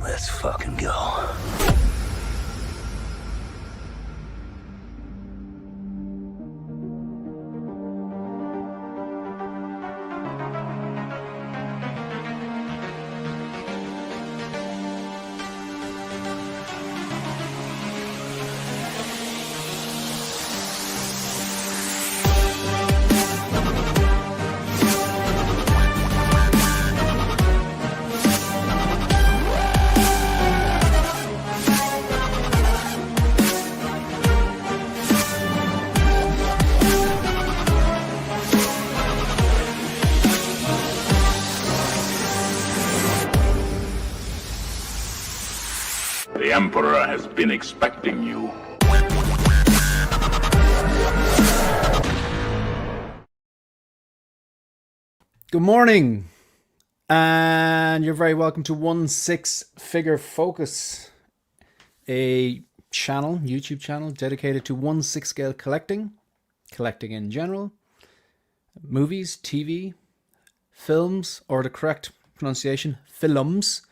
Let's fucking go. The Emperor has been expecting you. Good morning, and you're very welcome to 1/6 Figure Focus, a channel, YouTube channel dedicated to 1/6 scale collecting in general, movies, TV, films, or the correct pronunciation, films,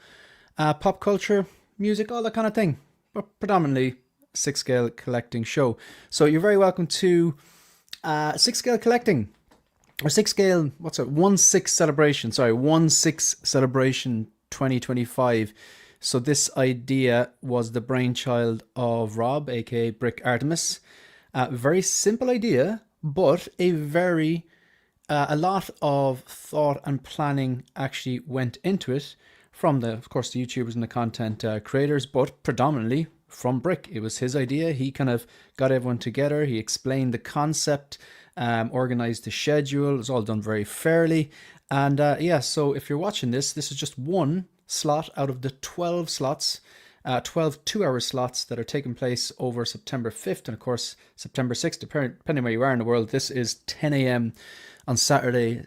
pop culture, music, all that kind of thing, but predominantly 6 scale collecting show. So you're very welcome to 6 scale collecting, or 6 scale, what's it, 1/6 celebration, 1/6 celebration 2025. So this idea was the brainchild of Rob, aka Brick Artemis. Very simple idea, but a lot of thought and planning actually went into it from of course, the YouTubers and the content creators, but predominantly from Brick. It was his idea. He kind of got everyone together. He explained the concept, organized the schedule. It was all done very fairly. And yeah, so if you're watching this is just one slot out of the 12 slots, 12 two-hour slots that are taking place over September 5th and of course September 6th, depending where you are in the world. This is 10 a.m. on Saturday,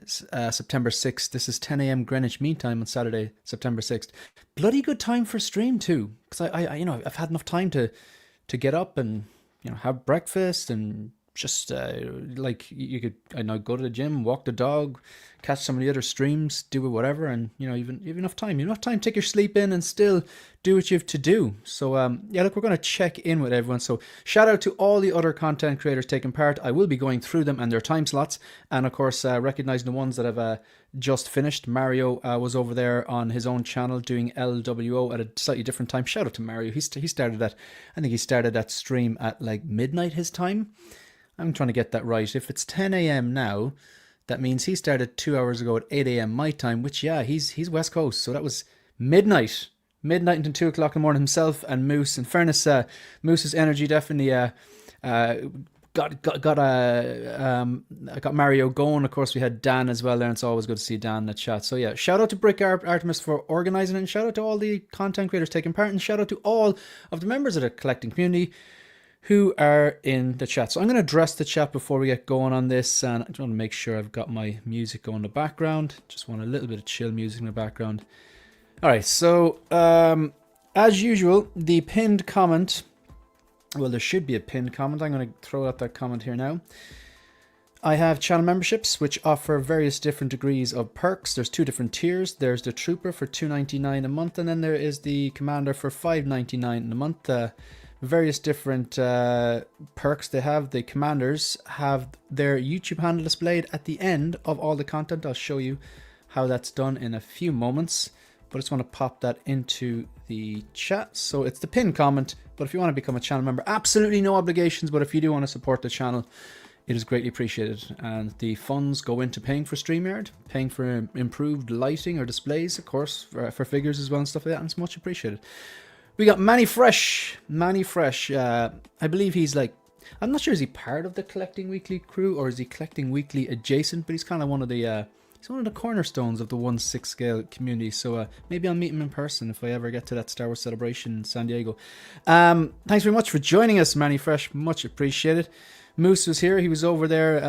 September 6th. This is 10 a.m. Greenwich Mean Time on Saturday, September 6th. Bloody good time for stream too, because I've had enough time to get up and have breakfast and just like you could go to the gym, walk the dog, catch some of the other streams, do whatever, and even enough time. You have enough time to take your sleep in and still do what you have to do. So yeah, look, we're going to check in with everyone. So shout out to all the other content creators taking part. I will be going through them and their time slots, and of course recognizing the ones that have just finished. Mario was over there on his own channel doing LWO at a slightly different time. Shout out to Mario. He started that. I think he started that stream at like midnight his time. I'm trying to get that right. If it's 10 a.m. now, that means he started 2 hours ago at 8 a.m. my time, which, yeah, he's West Coast. So that was midnight until 2 o'clock in the morning himself and Moose. In fairness, Moose's energy definitely got Mario going. Of course, we had Dan as well there, and it's always good to see Dan in the chat. So yeah, shout out to Brick Artemis for organizing it, and shout out to all the content creators taking part, and shout out to all of the members of the collecting community who are in the chat. So I'm going to address the chat before we get going on this, and I just want to make sure I've got my music going in the background. Just want a little bit of chill music in the background. All right, so as usual, the pinned comment, well, there should be a pinned comment. I'm going to throw out that comment here now. I have channel memberships, which offer various different degrees of perks. There's 2 different tiers. There's the Trooper for $2.99 a month, and then there is the Commander for $5.99 a month. Various different perks they have. The commanders have their YouTube handle displayed at the end of all the content. I'll show you how that's done in a few moments, but I just want to pop that into the chat. So it's the pinned comment, but if you want to become a channel member, absolutely no obligations, but if you do want to support the channel, it is greatly appreciated, and the funds go into paying for StreamYard, paying for improved lighting or displays, of course, for figures as well and stuff like that, and it's much appreciated. We got Manny Fresh. I believe he's like, I'm not sure, is he part of the Collecting Weekly crew or is he Collecting Weekly adjacent? But he's kind of one of the cornerstones of the 1/6 scale community. So maybe I'll meet him in person if I ever get to that Star Wars celebration in San Diego. Thanks very much for joining us, Manny Fresh. Much appreciated. Moose was here. He was over there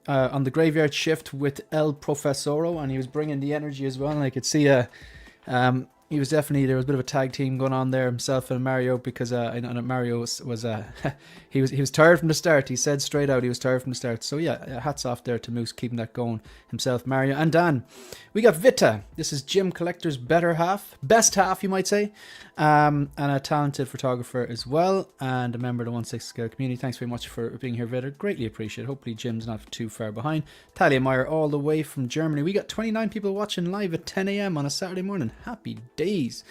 on the graveyard shift with El Profesoro, and he was bringing the energy as well. And I could see He was definitely, there was a bit of a tag team going on there, himself and Mario, because I know that Mario was he was tired from the start. He said straight out he was tired from the start. So yeah, hats off there to Moose keeping that going. Himself, Mario, and Dan. We got Vita. This is Jim Collector's best half, you might say, and a talented photographer as well, and a member of the 1/6 scale community. Thanks very much for being here, Vita. Greatly appreciate it. Hopefully Jim's not too far behind. Talia Meyer all the way from Germany. We got 29 people watching live at 10 a.m. on a Saturday morning. Happy days.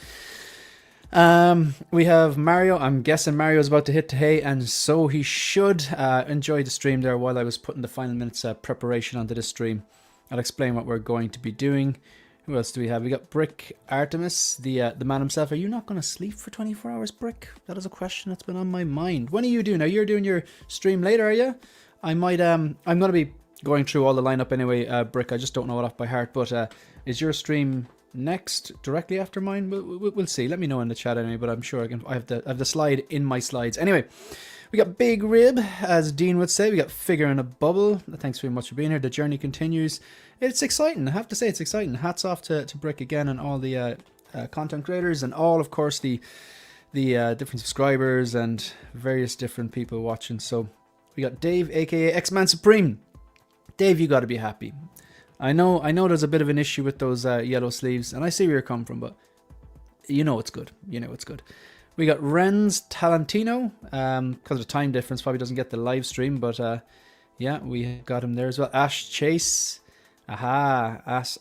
We have Mario. I'm guessing Mario's about to hit the hay, and so he should. Enjoy the stream there while I was putting the final minutes preparation onto this stream. I'll explain what we're going to be doing. Who else do we have? We got Brick Artemis, the man himself. Are you not going to sleep for 24 hours, Brick? That is a question that's been on my mind. When are you doing? Now you're doing your stream later, are you? I might. I'm going to be going through all the lineup anyway, Brick. I just don't know it off by heart. But is your stream next directly after mine? We'll see. Let me know in the chat anyway. But I'm sure I have the slide in my slides anyway. We got Big Rib, as Dean would say. We got Figure in a Bubble. Thanks very much for being here. The journey continues. It's exciting. I have to say it's exciting. Hats off to Brick again and all the content creators and all, of course, the different subscribers and various different people watching. So we got Dave, aka X-Man Supreme. Dave, you got to be happy. I know there's a bit of an issue with those yellow sleeves, and I see where you're coming from, but you know it's good. You know it's good. We got Renz Talentino, because of the time difference, probably doesn't get the live stream, but yeah, we got him there as well. Ash Chase, Ash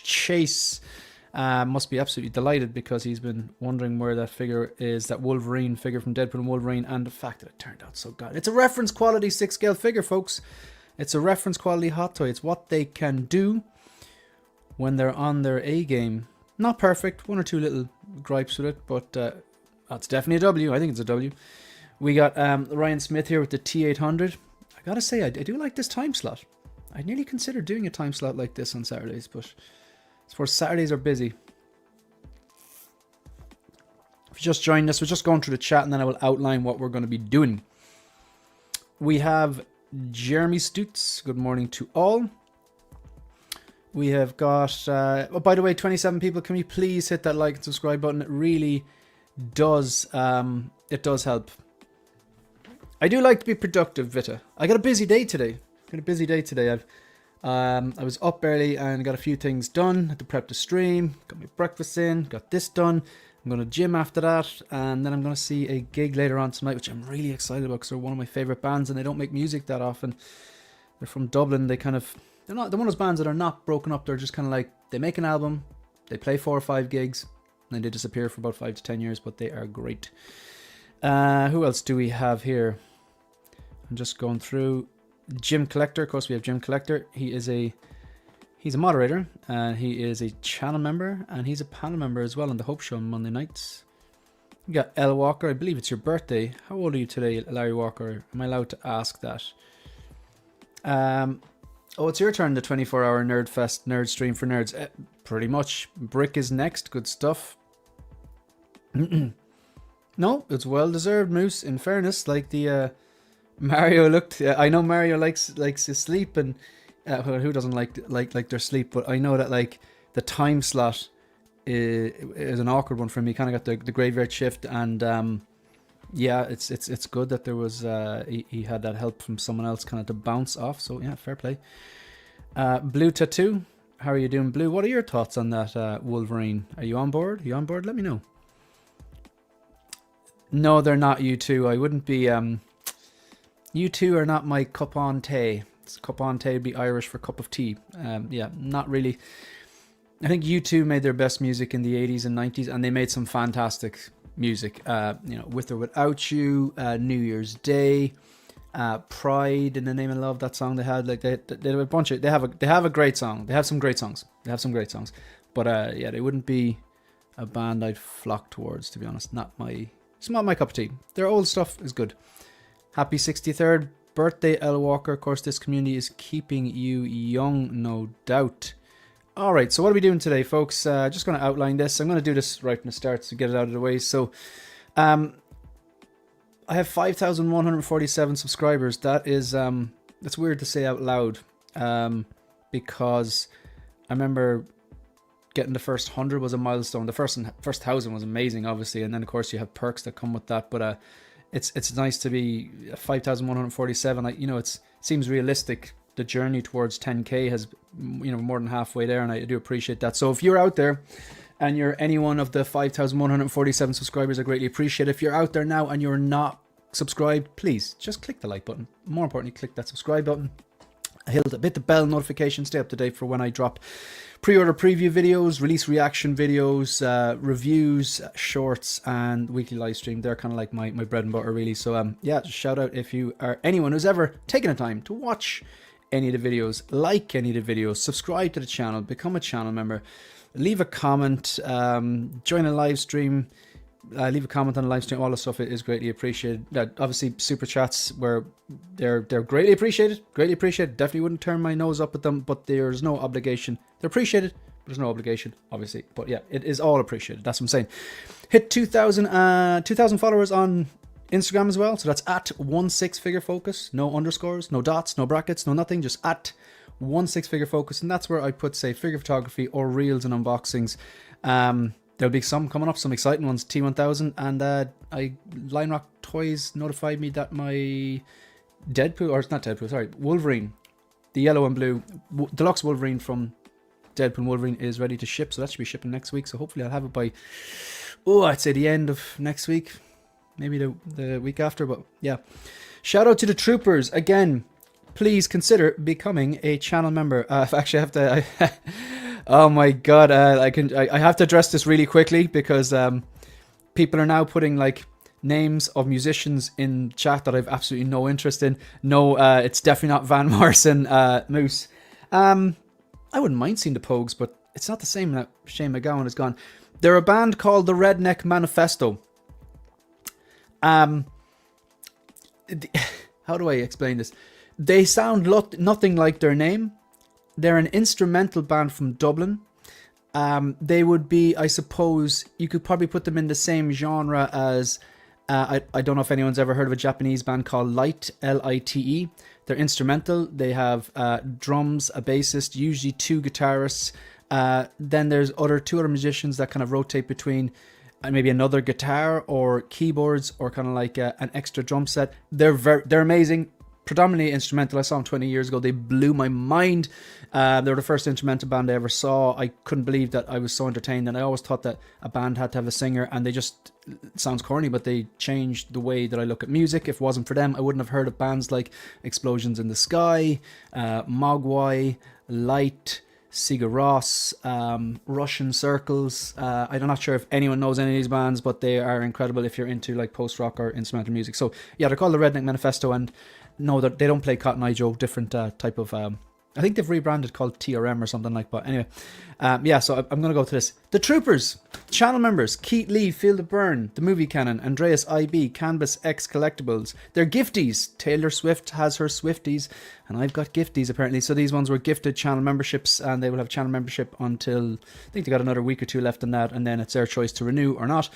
Chase, must be absolutely delighted because he's been wondering where that figure is, that Wolverine figure from Deadpool and Wolverine, and the fact that it turned out so good. It's a reference quality 6 scale figure, folks. It's a reference quality hot toy. It's what they can do when they're on their A game. Not perfect, one or two little gripes with it, but that's definitely a W. I think it's a W. We got Ryan Smith here with the T800. I gotta say, I do like this time slot. I'd nearly consider doing a time slot like this on Saturdays, but I suppose Saturdays are busy. If you just joined us, we're just going through the chat and then I will outline what we're going to be doing. We have Jeremy Stutz. Good morning to all. We have got, oh, by the way, 27 people. Can you please hit that like and subscribe button? It really does, it does help. I do like to be productive, Vita. I got a busy day today. I was up early and got a few things done. Had to prep the stream, got my breakfast in, got this done. I'm going to gym after that, and then I'm going to see a gig later on tonight, which I'm really excited about because they're one of my favourite bands and they don't make music that often. They're from Dublin. They're one of those bands that are not broken up. They're just kind of like, they make an album, they play 4 or 5 gigs, and then they disappear for about 5 to 10 years, but they are great. Who else do we have here? I'm just going through. Jim Collector, of course we have Jim Collector. He's a moderator, and he is a channel member, and he's a panel member as well on the Hope Show on Monday nights. We got L Walker. I believe it's your birthday. How old are you today, Larry Walker? Am I allowed to ask that? Oh, it's your turn, the 24-hour Nerd Fest nerd stream for nerds. Pretty much. Brick is next. Good stuff. No, it's well deserved, Moose. In fairness, like the Mario looked. I know Mario likes his sleep, and who doesn't like their sleep? But I know that like the time slot is an awkward one for me. Kind of got the graveyard shift, and yeah, it's good that there was he had that help from someone else kind of to bounce off. So yeah, fair play. Blue Tattoo, how are you doing, Blue? What are your thoughts on that Wolverine? Are you on board? Let me know. No, they're not you two. I wouldn't be. You two are not my cup on tea. Cup on tea would be Irish for cup of tea. Yeah, not really. I think U2 made their best music in the 80s and 90s, and they made some fantastic music. With or Without You, New Year's Day, Pride in the Name of Love. That song they had, like they have a bunch of. They have a great song. They have some great songs. But yeah, they wouldn't be a band I'd flock towards, to be honest. It's not my cup of tea. Their old stuff is good. Happy 63rd birthday, L Walker. Of course, this community is keeping you young, no doubt. All right, so what are we doing today, folks? Just going to outline this. I'm going to do this right from the start to get it out of the way. So, I have 5,147 subscribers. That is, that's weird to say out loud, because I remember getting the first 100 was a milestone. The first 1,000 was amazing, obviously, and then of course you have perks that come with that. But it's nice to be 5,147. You know, it seems realistic. The journey towards 10k has, you know, more than halfway there, and I do appreciate that. So if you're out there and you're any one of the 5,147 subscribers, I greatly appreciate it. If you're out there now and you're not subscribed, please just click the like button. More importantly, click that subscribe button. Hit the bell notification. Stay up to date for when I drop pre-order preview videos, release reaction videos, reviews, shorts, and weekly live stream. They're kind of like my bread and butter, really. So yeah, shout out if you are anyone who's ever taken the time to watch any of the videos, like any of the videos, subscribe to the channel, become a channel member, leave a comment, join a live stream, leave a comment on the live stream. All the stuff is greatly appreciated. Obviously, super chats, where they're greatly appreciated. Greatly appreciated. Definitely wouldn't turn my nose up at them, but there's no obligation. They're appreciated, but there's no obligation, obviously. But yeah, it is all appreciated. That's what I'm saying. Hit 2,000 followers on Instagram as well. So that's at 16figurefocus. No underscores, no dots, no brackets, no nothing. Just at 16figurefocus, and that's where I put, say, figure photography or reels and unboxings. There'll be some coming up, some exciting ones. T1000, and Line Rock Toys notified me that my Deadpool, or it's not Deadpool, sorry, Wolverine, the yellow and blue deluxe Wolverine from Deadpool and Wolverine is ready to ship. So that should be shipping next week. So hopefully I'll have it by, I'd say the end of next week, maybe the week after. But yeah, shout out to the troopers again. Please consider becoming a channel member. Actually, I have to. Oh my god, I have to address this really quickly, because people are now putting like names of musicians in chat that I've absolutely no interest in. No, it's definitely not Van Morrison, Moose. I wouldn't mind seeing the Pogues, but it's not the same now Shane McGowan is gone. They're a band called the Redneck Manifesto. How do I explain this? They sound nothing like their name. They're an instrumental band from Dublin. They would be, I suppose, you could probably put them in the same genre as, I don't know if anyone's ever heard of a Japanese band called Light, L-I-T-E. They're instrumental. They have drums, a bassist, usually two guitarists. Then there's two other musicians that kind of rotate between maybe another guitar or keyboards, or kind of like an extra drum set. They're amazing. Predominantly instrumental. I saw them 20 years ago. They blew my mind. They were the first instrumental band I ever saw. I couldn't believe that I was so entertained, and I always thought that a band had to have a singer, and they just, it sounds corny, but they changed the way that I look at music. If it wasn't for them, I wouldn't have heard of bands like Explosions in the Sky, Mogwai, Light, Sigur Rós, Russian Circles. I'm not sure if anyone knows any of these bands, but they are incredible if you're into like post-rock or instrumental music. So yeah, they're called the Redneck Manifesto, and no, they don't play Cotton Eye Joe, different type of, I think they've rebranded called TRM or something like that. Anyway, yeah, so I'm going to go to this. The Troopers, channel members, Keith Lee, Feel the Burn, The Movie Canon, Andreas IB, Canvas X Collectibles. They're gifties. Taylor Swift has her Swifties, and I've got gifties apparently. So these ones were gifted channel memberships, and they will have channel membership until, I think they got another week or two left on that, and then it's their choice to renew or not.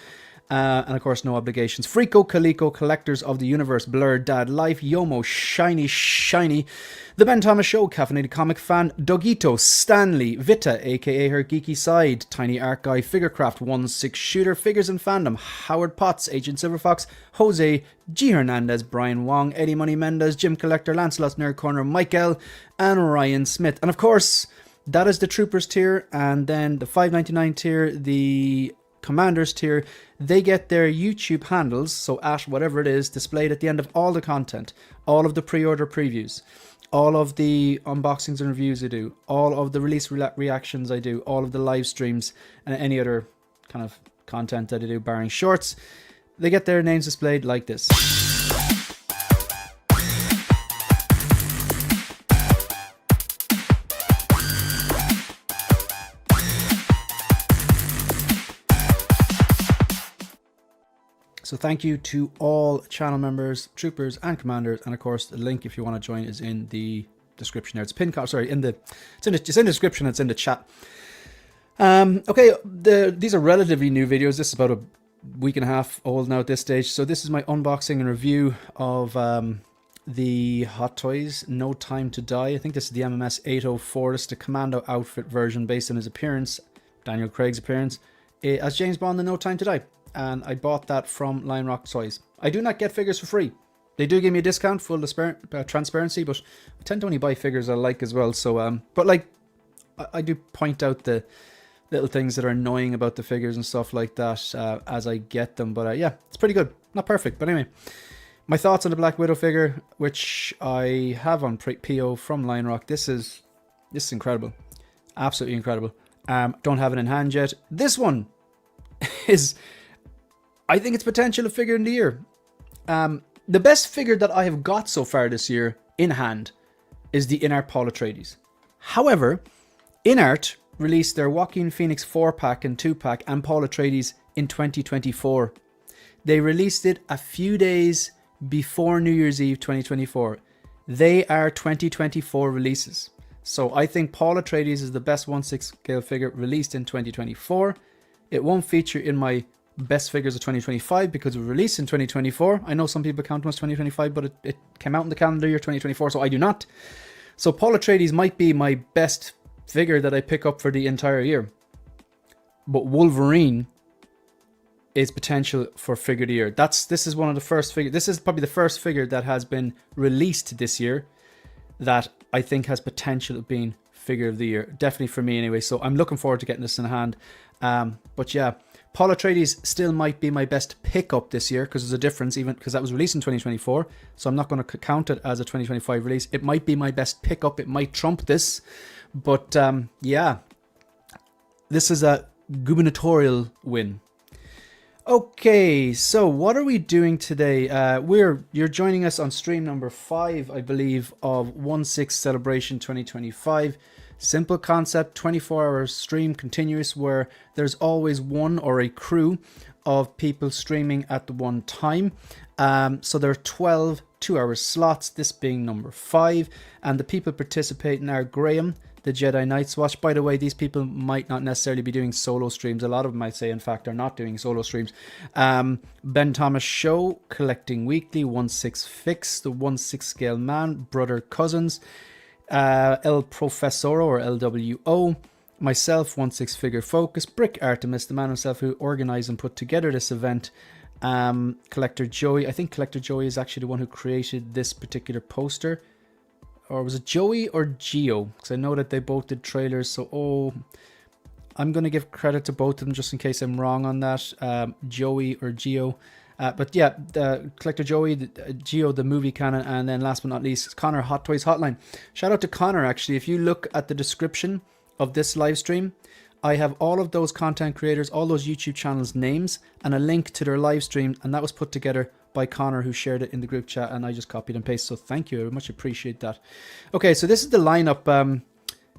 And of course, no obligations. Freako, Kaliko, Collectors of the Universe, Blur, Dad, Life, Yomo, Shiny, The Ben Thomas Show, Caffeinated Comic Fan, Dogito, Stanley, Vita, aka her geeky side, Tiny Art Guy, Figurecraft, 1-6 Shooter, Figures and Fandom, Howard Potts, Agent Silverfox, Jose, G. Hernandez, Brian Wong, Eddie Money Mendez, Jim Collector, Lancelot's Nerd Corner, Michael, and Ryan Smith. And of course, that is the Troopers tier, and then the $5.99 tier, the Commanders tier, they get their YouTube handles, so at whatever it is, displayed at the end of all the content, all of the pre-order previews, all of the unboxings and reviews I do, all of the release reactions I do, all of the live streams, and any other kind of content that I do, barring shorts. They get their names displayed like this. So thank you to all channel members, troopers, and commanders, and of course the link if you want to join is in the description there. It's pinned. Sorry, it's in the description. It's in the chat. Okay, these are relatively new videos. This is about a week and a half old now at this stage. So this is my unboxing and review of the Hot Toys No Time to Die. I think this is the MMS 804. This is the Commando outfit version based on his appearance Daniel Craig's appearance as James Bond in No Time to Die. And I bought that from Lion Rock Toys. I do not get figures for free. They do give me a discount, full transparency, but I tend to only buy figures I like as well. So, but like, I do point out the little things that are annoying about the figures and stuff like that as I get them. But yeah, it's pretty good. Not perfect, but anyway. My thoughts on the Black Widow figure, which I have on PO from Lion Rock. This is incredible. Absolutely incredible. Don't have it in hand yet. This one is, I think it's potential a figure in the year. The best figure that I have got so far this year in hand is the InArt Paul Atreides. However, InArt released their Joaquin Phoenix 4-pack and 2-pack and Paul Atreides in 2024. They released it a few days before New Year's Eve 2024. They are 2024 releases. So I think Paul Atreides is the best 1/6 scale figure released in 2024. It won't feature in my best figures of 2025 because it was released in 2024. I know some people count them as 2025, but it came out in the calendar year 2024, so I do not. So Paul Atreides might be my best figure that I pick up for the entire year. But Wolverine is potential for figure of the year. This is one of the first figures. This is probably the first figure that has been released this year that I think has potential of being figure of the year. Definitely for me anyway. So I'm looking forward to getting this in hand. But yeah, Paul Atreides still might be my best pickup this year because there's a difference, even because that was released in 2024. So I'm not going to count it as a 2025 release. It might be my best pickup. It might trump this. But yeah, this is a gubernatorial win. Okay, so what are we doing today? You're joining us on stream number 5, I believe, of 1/6 Celebration 2025. Simple concept, 24-hour stream continuous where there's always one or a crew of people streaming at the one time. So there are 12 2-hour slots, this being number 5. And the people participating are Graham, the Jedi Night's Watch. By the way, these people might not necessarily be doing solo streams. A lot of them, I'd say, in fact, are not doing solo streams. Ben Thomas Show, Collecting Weekly, 1/6 Fix, the 1/6 Scale Man, Brother Cousins, El Professoro or LWO, myself, 1/6 Figure Focus, Brick Artemis, the man himself who organized and put together this event, Collector Joey. I think Collector Joey is actually the one who created this particular poster. Or was it Joey or Geo? Because I know that they both did trailers. So, I'm going to give credit to both of them just in case I'm wrong on that. Joey or Geo. But yeah, the Collector Joey, Geo, the Movie Canon, and then last but not least, Connor, Hot Toys Hotline. Shout out to Connor, actually. If you look at the description of this live stream, I have all of those content creators, all those YouTube channels' names, and a link to their live stream, and that was put together by Connor, who shared it in the group chat, and I just copied and pasted. So thank you, I much appreciate that. Okay, so this is the lineup.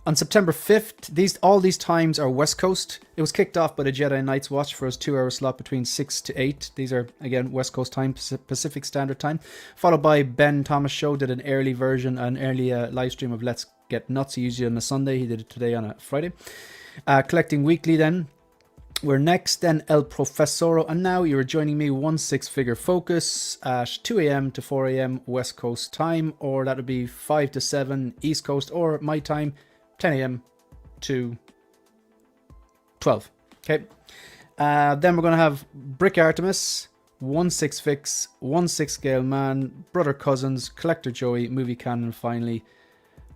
On September 5th, all these times are West Coast. It was kicked off by the Jedi Night's Watch for his 2-hour slot between 6 to 8. These are, again, West Coast time, Pacific Standard Time. Followed by Ben Thomas Show, did an early version, an early live stream of Let's Get Nuts. He usually on a Sunday. He did it today on a Friday. Collecting Weekly then. We're next, then El Professoro, and now you're joining me 1/6 Figure Focus at 2 a.m. to 4 a.m. West Coast time, or that would be 5 to 7 East Coast, or my time, 10 a.m. to 12. Okay. Then we're going to have Brick Artemis, 1/6 Fix, 1/6 Scale Man, Brother Cousins, Collector Joey, Movie Canon, and finally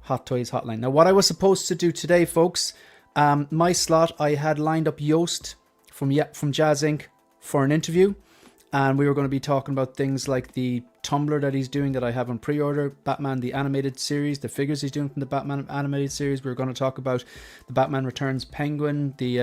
Hot Toys Hotline. Now, what I was supposed to do today, folks, my slot, I had lined up Yost from Jazz Inc. for an interview, and we were going to be talking about things like the Tumblr that he's doing that I have on pre-order, Batman the Animated Series, the figures he's doing from the Batman Animated Series. We were going to talk about the Batman Returns Penguin, the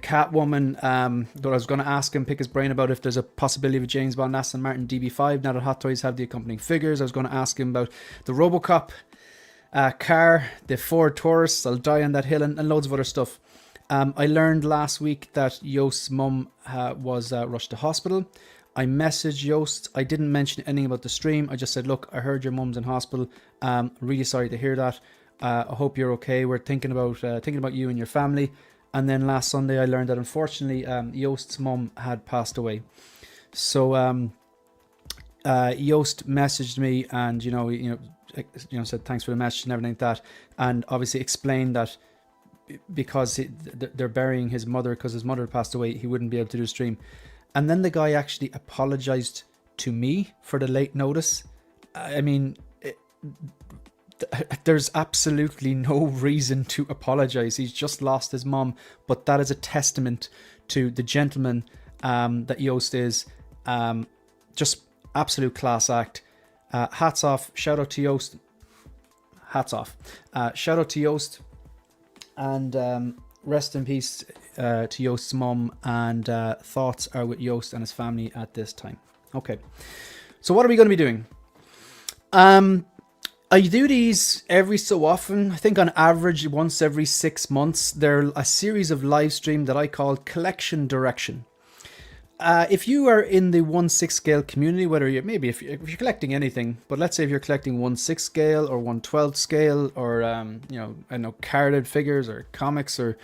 Catwoman. That I was going to ask him, pick his brain about if there's a possibility of a James Bond Aston Martin DB5 now that Hot Toys have the accompanying figures. I was going to ask him about the RoboCop car, the Ford Taurus, I'll die on that hill, and loads of other stuff. I learned last week that Yost's mum was rushed to hospital. I messaged Yost. I didn't mention anything about the stream. I just said, look, I heard your mum's in hospital. Really sorry to hear that. I hope you're okay. We're thinking about you and your family. And then last Sunday I learned that unfortunately Yost's mum had passed away. So Yost messaged me and you know said thanks for the message and everything like that, and obviously explained that because they're burying his mother because his mother passed away. He wouldn't be able to do a stream. And then the guy actually apologized to me for the late notice. I mean, there's absolutely no reason to apologize. He's just lost his mom, but that is a testament to the gentleman that Yost is. Just absolute class act. Hats off. Shout out to Yost. Hats off. Shout out to Yost. And rest in peace to Yost's mom. And thoughts are with Yost and his family at this time. Okay. So what are we going to be doing? I do these every so often. I think on average once every 6 months. They're a series of live stream that I call Collection Direction. If you are in the 1/6 scale community, whether you're if you're collecting anything, but let's say if you're collecting 1/6 scale or 1/12 scale, or I know carded figures or comics or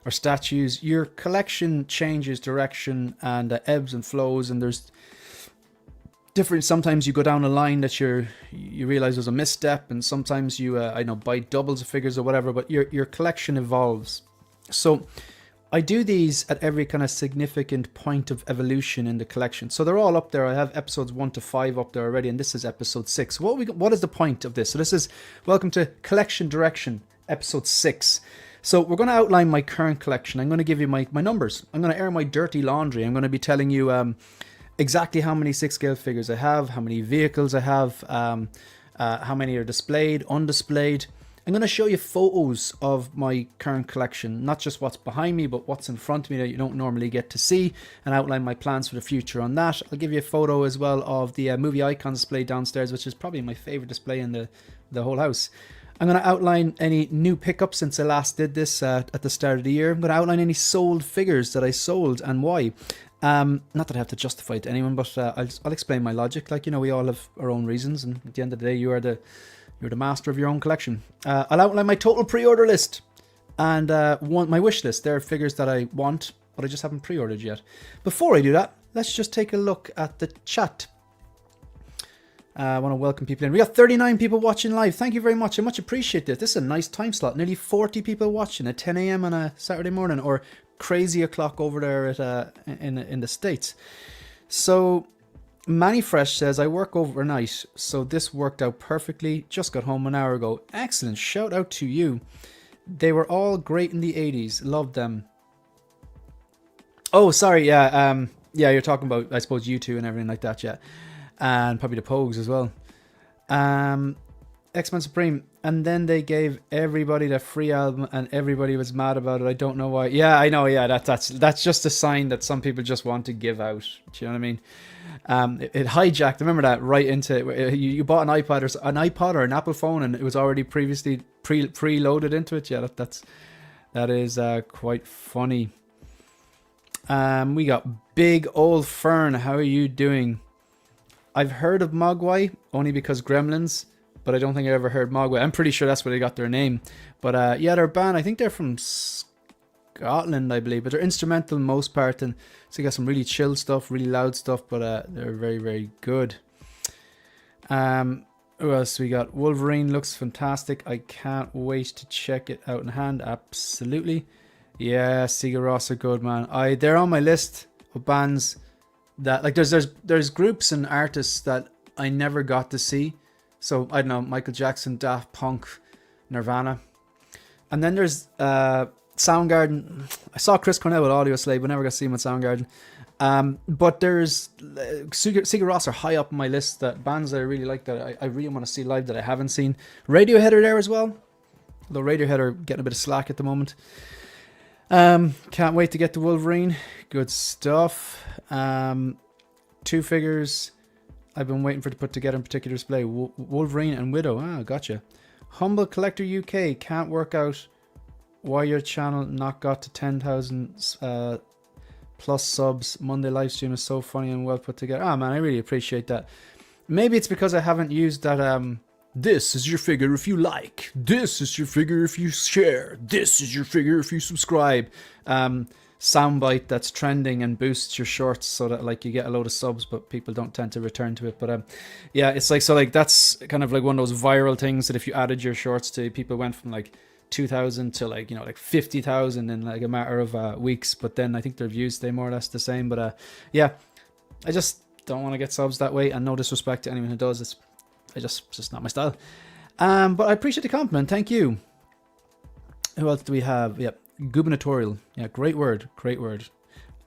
statues, your collection changes direction and ebbs and flows, and there's different. Sometimes you go down a line that you realize there's a misstep, and sometimes you buy doubles of figures or whatever, but your collection evolves. So I do these at every kind of significant point of evolution in the collection. So they're all up there. I have episodes 1 to 5 up there already, and this is episode 6. What is the point of this? So this is welcome to Collection Direction, episode 6. So we're going to outline my current collection. I'm going to give you my numbers. I'm going to air my dirty laundry. I'm going to be telling you exactly how many 6 scale figures I have, how many vehicles I have, how many are displayed, undisplayed. I'm going to show you photos of my current collection, not just what's behind me, but what's in front of me that you don't normally get to see, and outline my plans for the future on that. I'll give you a photo as well of the movie icon display downstairs, which is probably my favorite display in the whole house. I'm going to outline any new pickups since I last did this at the start of the year. I'm going to outline any sold figures that I sold and why. Not that I have to justify it to anyone, but I'll explain my logic. We all have our own reasons, and at the end of the day, you're the master of your own collection. I'll outline my total pre-order list and my wish list. There are figures that I want, but I just haven't pre-ordered yet. Before I do that, let's just take a look at the chat. I want to welcome people in. We got 39 people watching live. Thank you very much. I much appreciate this. This is a nice time slot. Nearly 40 people watching at 10 a.m. on a Saturday morning, or crazy o'clock over there at in the States. So Manny Fresh says, I work overnight, so this worked out perfectly. Just got home an hour ago. Excellent. Shout out to you. They were all great in the 80s. Loved them. Oh, sorry. Yeah. Yeah, you're talking about, I suppose, U2 and everything like that. Yeah. And probably the Pogues as well. X-Men Supreme. And then they gave everybody the free album and everybody was mad about it. I don't know why. Yeah, I know. Yeah, that's just a sign that some people just want to give out. Do you know what I mean? It hijacked. Remember that right into it. You bought an iPod or an Apple phone, and it was already previously preloaded into it. Yeah, that is quite funny. We got Big Old Fern. How are you doing? I've heard of Mogwai only because Gremlins, but I don't think I ever heard Mogwai. I'm pretty sure that's where they got their name. But yeah, they're a band. I think they're from Scotland, I believe, but they're instrumental in most part, and so you got some really chill stuff, really loud stuff, but they're very, very good. Who else we got? Wolverine looks fantastic. I can't wait to check it out in hand. Absolutely. Yeah, Sigur Rós are good, man. They're on my list of bands that, like, there's groups and artists that I never got to see. So I don't know, Michael Jackson, Daft Punk, Nirvana, and then there's Soundgarden. I saw Chris Cornell with Audio Slave, but never got to see him at Soundgarden. But there's Sigur Rós are high up on my list, that bands that I really like, that I really want to see live that I haven't seen. Radiohead are there as well, although Radiohead are getting a bit of slack at the moment. Can't wait to get to Wolverine. Good stuff. 2 figures I've been waiting for to put together in particular display. Wolverine and Widow. Ah, gotcha. Humble Collector UK. Can't work out why your channel not got to 10,000 plus subs. Monday live stream is so funny and well put together. Ah, man, I really appreciate that. Maybe it's because I haven't used that this is your figure if you like, this is your figure if you share, this is your figure if you subscribe soundbite that's trending and boosts your shorts, so that, like, you get a load of subs but people don't tend to return to it. But yeah, it's like, so like that's kind of like one of those viral things that if you added your shorts to, people went from like 2,000 to like, you know, like 50,000 in like a matter of weeks. But then I think their views stay more or less the same. But yeah, I just don't want to get subs that way, and no disrespect to anyone who does. It's just not my style. But I appreciate the compliment. Thank you. Who else do we have? Yep, gubernatorial. Yeah, great word. Great word.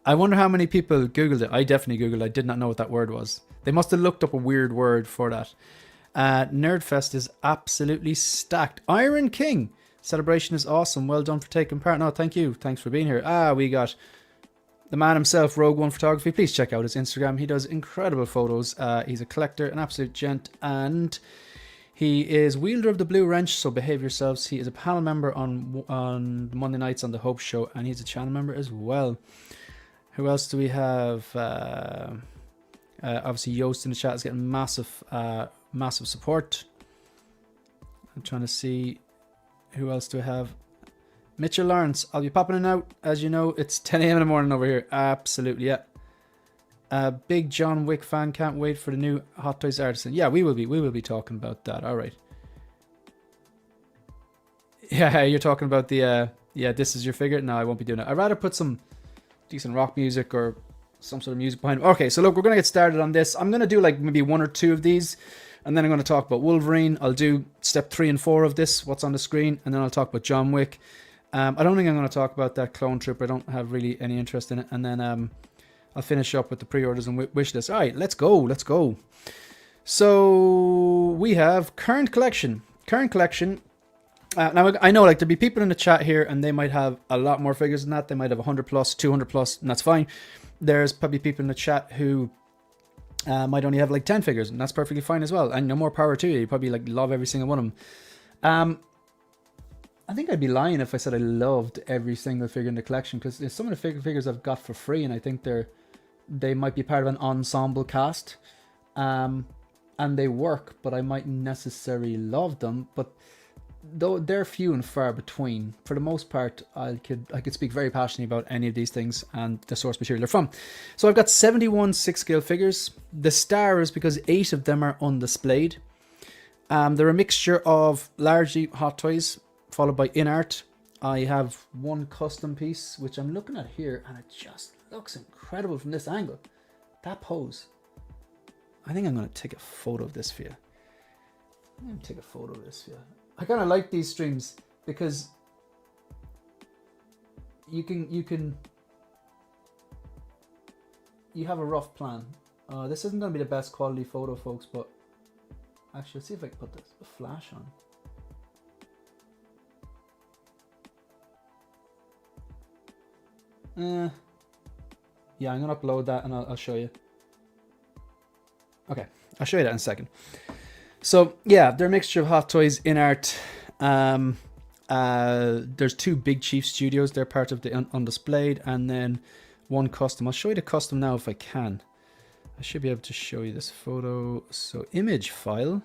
I wonder how many people Googled it. I definitely Googled it. I did not know what that word was. They must have looked up a weird word for that. Nerdfest is absolutely stacked. Iron King. Celebration is awesome. Well done for taking part. No, thank you. Thanks for being here. We got the man himself, Rogue One Photography. Please check out his Instagram. He does incredible photos. He's a collector, an absolute gent, and he is wielder of the Blue Wrench, so behave yourselves. He is a panel member on Monday nights on the Hope Show, and he's a channel member as well. Who else do we have? Obviously, Yoast in the chat is getting massive support. I'm trying to see who else do I have. Mitchell Lawrence, I'll be popping in and out. As you know, it's 10 a.m. in the morning over here. Absolutely, yeah. Big John Wick fan, can't wait for the new Hot Toys Artisan. Yeah, we will be talking about that. All right. Yeah, you're talking about the yeah, this is your figure. No, I won't be doing it. I'd rather put some decent rock music or some sort of music behind it. Okay, so look, we're gonna get started on this. I'm gonna do like maybe 1 or 2 of these, and then I'm gonna talk about Wolverine. I'll do step 3 and 4 of this, what's on the screen, and then I'll talk about John Wick. I don't think I'm going to talk about that Clone Trooper. I don't have really any interest in it. And then I'll finish up with the pre-orders and wish list. All right, let's go. So we have current collection. Now, I know like there'll be people in the chat here and they might have a lot more figures than that. They might have 100 plus, 200 plus, and that's fine. There's probably people in the chat who might only have like 10 figures, and that's perfectly fine as well. And no more power to you. You probably like love every single one of them. I think I'd be lying if I said I loved every single figure in the collection, because there's some of the figures I've got for free, and I think they might be part of an ensemble cast, and they work, but I might necessarily love them. But though they're few and far between, for the most part, I could speak very passionately about any of these things and the source material they're from. So I've got 71 6-scale figures. The star is because 8 of them are undisplayed. They're a mixture of largely Hot Toys, followed by in art. I have one custom piece, which I'm looking at here, and it just looks incredible from this angle. That pose. I think I'm going to take a photo of this for you. I kind of like these streams because you have a rough plan. This isn't going to be the best quality photo, folks, but actually, let's see if I can put the flash on. Yeah, I'm going to upload that and I'll show you. Okay, I'll show you that in a second. So, yeah, they're a mixture of Hot Toys, in art. There's 2 Big Chief Studios. They're part of the Undisplayed, and then 1 custom. I'll show you the custom now if I can. I should be able to show you this photo. So, image file.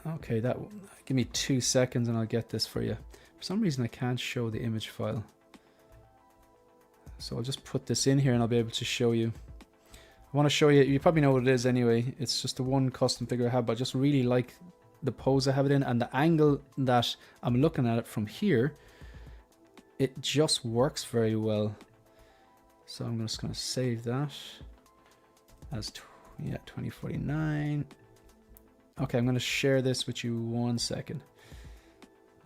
Okay, give me 2 seconds and I'll get this for you. For some reason, I can't show the image file. So I'll just put this in here and I'll be able to show you. I want to show you, you probably know what it is anyway. It's just the one custom figure I have, but I just really like the pose I have it in and the angle that I'm looking at it from here. It just works very well. So I'm just going to save that as 2049. Okay, I'm going to share this with you 1 second.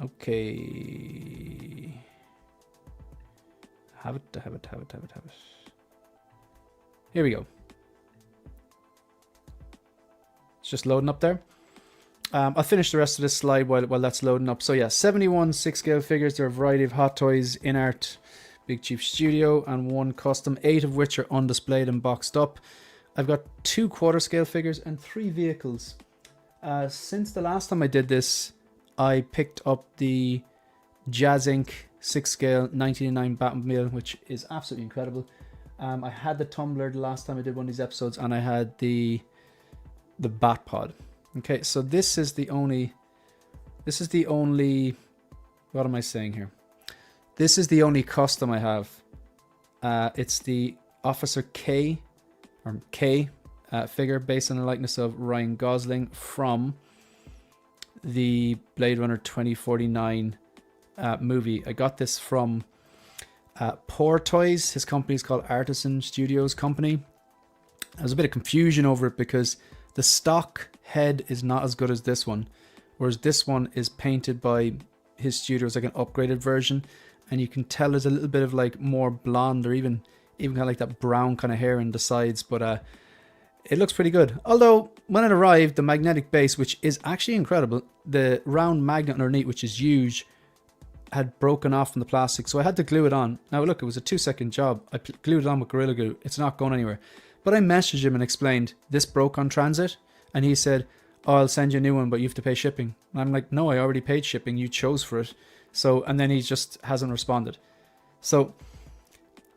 Okay. Have it. Here we go. It's just loading up there. I'll finish the rest of this slide while that's loading up. So yeah, 71 6-scale figures. There are a variety of Hot Toys, in art, Big Chief Studio, and 1 custom, 8 of which are undisplayed and boxed up. I've got 2 quarter-scale figures and 3 vehicles. Since the last time I did this, I picked up the Jazz Inc. 6-scale 1989 Batmobile, which is absolutely incredible. I had the Tumbler the last time I did one of these episodes, and I had the Batpod. Okay, so this is the only, what am I saying here? This is the only custom I have. It's the Officer K figure based on the likeness of Ryan Gosling from the Blade Runner 2049 movie. I got this from Poor Toys. His company is called Artisan Studios Company. There's a bit of confusion over it because the stock head is not as good as this one, whereas this one is painted by his studios like an upgraded version, and you can tell there's a little bit of like more blonde or even kind of like that brown kind of hair in the sides, but it looks pretty good. Although when it arrived, the magnetic base, which is actually incredible, the round magnet underneath, which is huge, had broken off from the plastic, so I had to glue it on. Now look, it was a 2-second job. I glued it on with Gorilla Glue. It's not going anywhere. But I messaged him and explained this broke on transit, and he said, "Oh, I'll send you a new one, but you have to pay shipping." And I'm like, "No, I already paid shipping. You chose for it." So, and then he just hasn't responded. So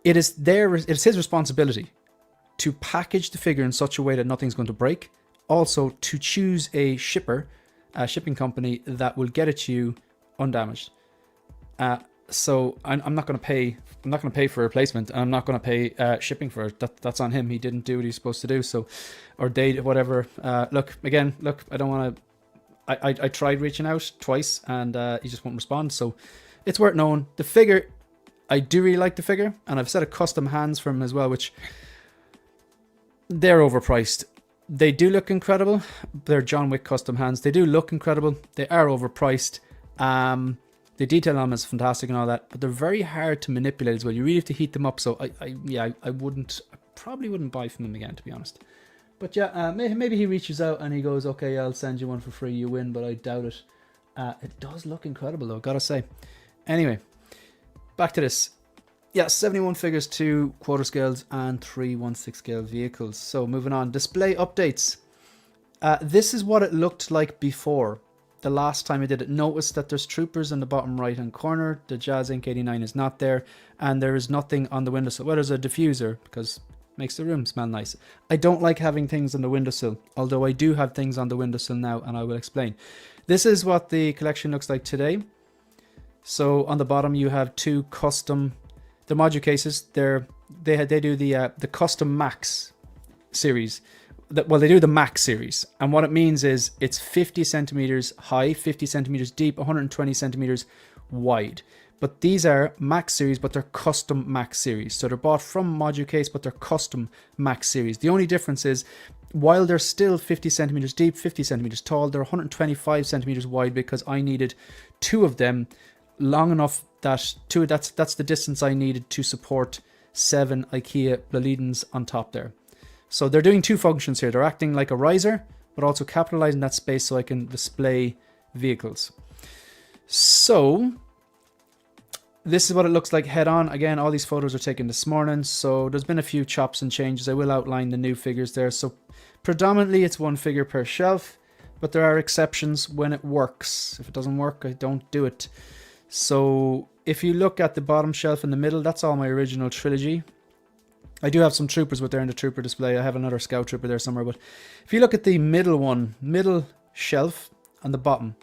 it's his responsibility to package the figure in such a way that nothing's going to break. Also to choose a shipping company that will get it to you undamaged. So I'm not going to pay. I'm not going to pay for a replacement, and I'm not going to pay shipping for it. That's on him. He didn't do what he's supposed to do. So, or they whatever. Look, I don't want to. I tried reaching out twice, and he just won't respond. So, it's worth knowing. The figure, I do really like the figure, and I've set a custom hands for him as well, which they're overpriced. They do look incredible. They're John Wick custom hands. They do look incredible. They are overpriced. The detail on them is fantastic and all that, but they're very hard to manipulate as well. You really have to heat them up. So I probably wouldn't buy from them again, to be honest. But yeah, maybe he reaches out and he goes, "Okay, I'll send you one for free. You win," but I doubt it. It does look incredible though, gotta say. Anyway, back to this. Yeah, 71 figures, 2 quarter scales and 3 1/6 scale vehicles. So moving on, display updates. This is what it looked like before. The last time I did it. Notice that there's troopers in the bottom right hand corner. The Jazz Inc. 89 is not there, and there is nothing on the windowsill. Well, there's a diffuser because it makes the room smell nice. I don't like having things on the windowsill, although I do have things on the windowsill now, and I will explain. This is what the collection looks like today. So on the bottom you have 2 custom, the module cases. They do the custom Max series. Well, they do the Max series, and what it means is it's 50 centimeters high, 50 centimeters deep, 120 centimeters wide. But these are Max series, but they're custom Max series. So they're bought from module case, but they're custom Max series. The only difference is, while they're still 50 centimeters deep, 50 centimeters tall, they're 125 centimeters wide because I needed 2 of them long enough that that's the distance I needed to support 7 IKEA Bladedens on top there. So they're doing 2 functions here. They're acting like a riser, but also capitalizing that space so I can display vehicles. So this is what it looks like head on. Again, all these photos are taken this morning, so there's been a few chops and changes. I will outline the new figures there. So predominantly it's 1 figure per shelf, but there are exceptions when it works. If it doesn't work, I don't do it. So if you look at the bottom shelf in the middle, that's all my original trilogy. I do have some troopers with there in the trooper display. I have another scout trooper there somewhere. But if you look at the middle shelf on the bottom.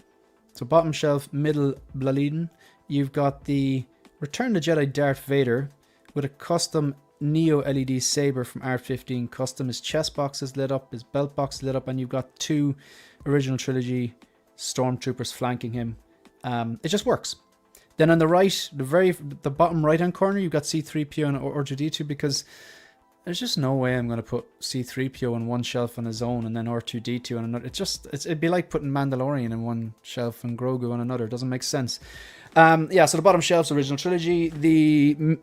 So bottom shelf, middle Bladeden. You've got the Return the Jedi Darth Vader with a custom Neo LED saber from Art 15 Custom. His chest box is lit up, his belt box is lit up, and you've got 2 original trilogy stormtroopers flanking him. It just works. Then on the right, the bottom right hand corner, you've got C3PO and R2D2, because there's just no way I'm going to put C3PO on one shelf on his own and then R2D2 on another. It'd be like putting Mandalorian in one shelf and Grogu on another. It doesn't make sense. Yeah, so the bottom shelf's original trilogy.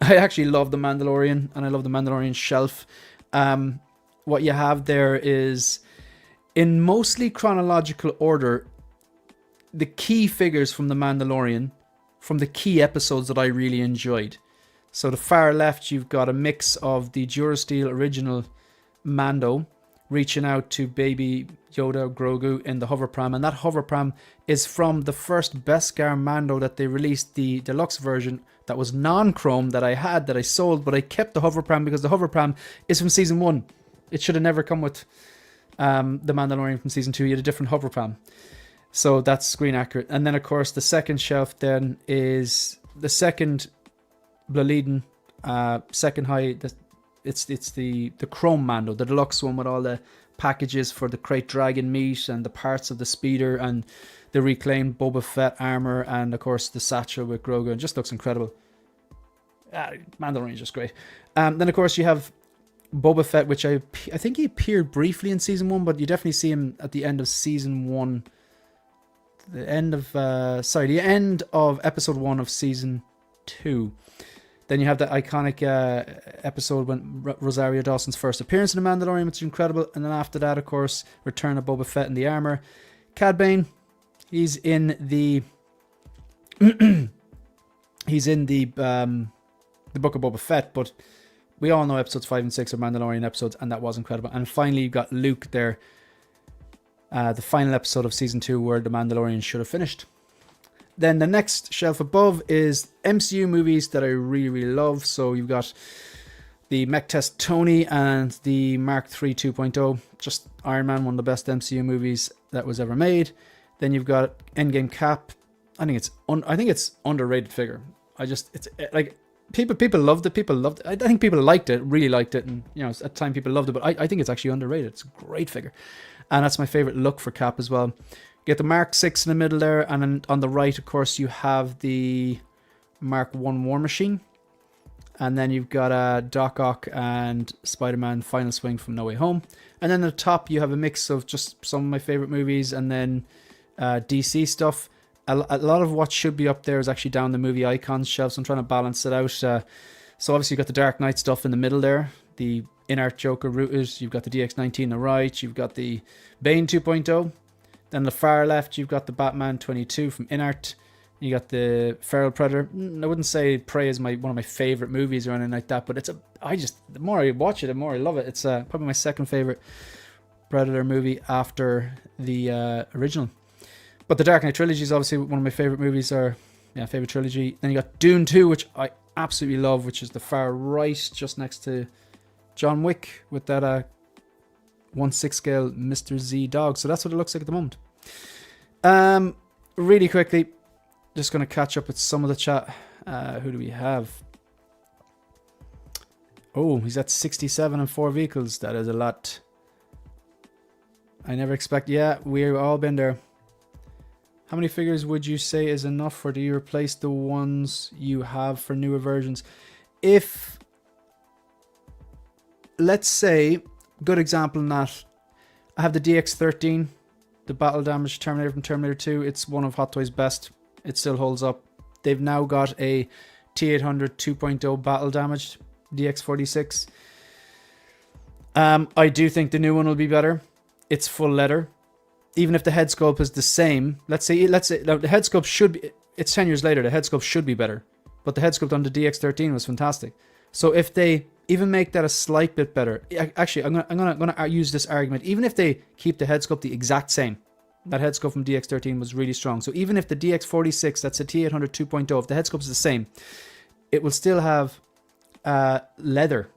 I actually love the Mandalorian, and I love the Mandalorian shelf. What you have there is, in mostly chronological order, the key figures from the Mandalorian, from the key episodes that I really enjoyed. So the far left, you've got a mix of the Durasteel original Mando reaching out to baby Yoda, Grogu in the hoverpram, and that hoverpram is from the first Beskar Mando that they released, the deluxe version that was non-chrome that I sold, but I kept the hoverpram because the hoverpram is from season 1. It should have never come with the Mandalorian from season 2. You had a different hoverpram. So that's screen accurate. And then, of course, the second shelf then is the second Bladeden, second high. It's the Chrome Mando, the deluxe one with all the packages for the Krayt Dragon meat and the parts of the speeder and the reclaimed Boba Fett armor, and of course the satchel with Grogu. It just looks incredible. Mandalorian is just great. Then of course you have Boba Fett, which I think he appeared briefly in season 1, but you definitely see him at the end of season 1. The end of episode 1 of season 2. Then you have the iconic episode when Rosario Dawson's first appearance in The Mandalorian, which is incredible. And then after that, of course, return of Boba Fett in the armor. Cad Bane, he's in the Book of Boba Fett, but we all know episodes 5 and 6 are Mandalorian episodes, and that was incredible. And finally, you got Luke there, the final episode of season 2, where the Mandalorian should have finished. Then the next shelf above is MCU movies that I really, really love. So you've got the Mech Test Tony and the Mark III 2.0. Just Iron Man, one of the best MCU movies that was ever made. Then you've got Endgame Cap. I think it's underrated figure. It's like people loved it. People loved it. I think people liked it, really liked it, and at the time people loved it. But I think it's actually underrated. It's a great figure, and that's my favorite look for Cap as well. You get the Mark 6 in the middle there, and then on the right, of course, you have the Mark 1 War Machine. And then you've got Doc Ock and Spider-Man Final Swing from No Way Home. And then at the top, you have a mix of just some of my favorite movies and then DC stuff. A lot of what should be up there is actually down the movie icons shelf, so I'm trying to balance it out. So obviously you've got the Dark Knight stuff in the middle there, the in-art Joker rooted. You've got the DX19 on the right. You've got the Bane 2.0. Then on the far left, you've got the Batman 22 from InArt. You got the Feral Predator. I wouldn't say Prey is one of my favorite movies or anything like that, but the more I watch it, the more I love it. It's probably my second favorite Predator movie after the original. But the Dark Knight trilogy is obviously one of my favorite movies, favorite trilogy. Then you got Dune 2, which I absolutely love, which is the far right, just next to John Wick with that 1/6 scale Mr. Z dog. So that's what it looks like at the moment. Really quickly, just going to catch up with some of the chat. Who do we have? Oh, he's at 67 and 4 vehicles. That is a lot. I never expect. Yeah, we've all been there. How many figures would you say is enough, or do you replace the ones you have for newer versions? If, let's say, good example in that, I have the DX13, the battle damage Terminator from Terminator 2. It's one of Hot Toys' best. It still holds up. They've now got a T800 2.0 battle damaged DX46. I do think the new one will be better. It's full leather. Even if the head sculpt is the same, let's say now the head sculpt should be, it's 10 years later, the head sculpt should be better. But the head sculpt on the DX13 was fantastic. So if they even make that a slight bit better, actually I'm gonna use this argument, even if they keep the head sculpt the exact same, that head sculpt from DX13 was really strong. So even if the DX46, that's a T800 2.0, if the head sculpt is the same, it will still have leather,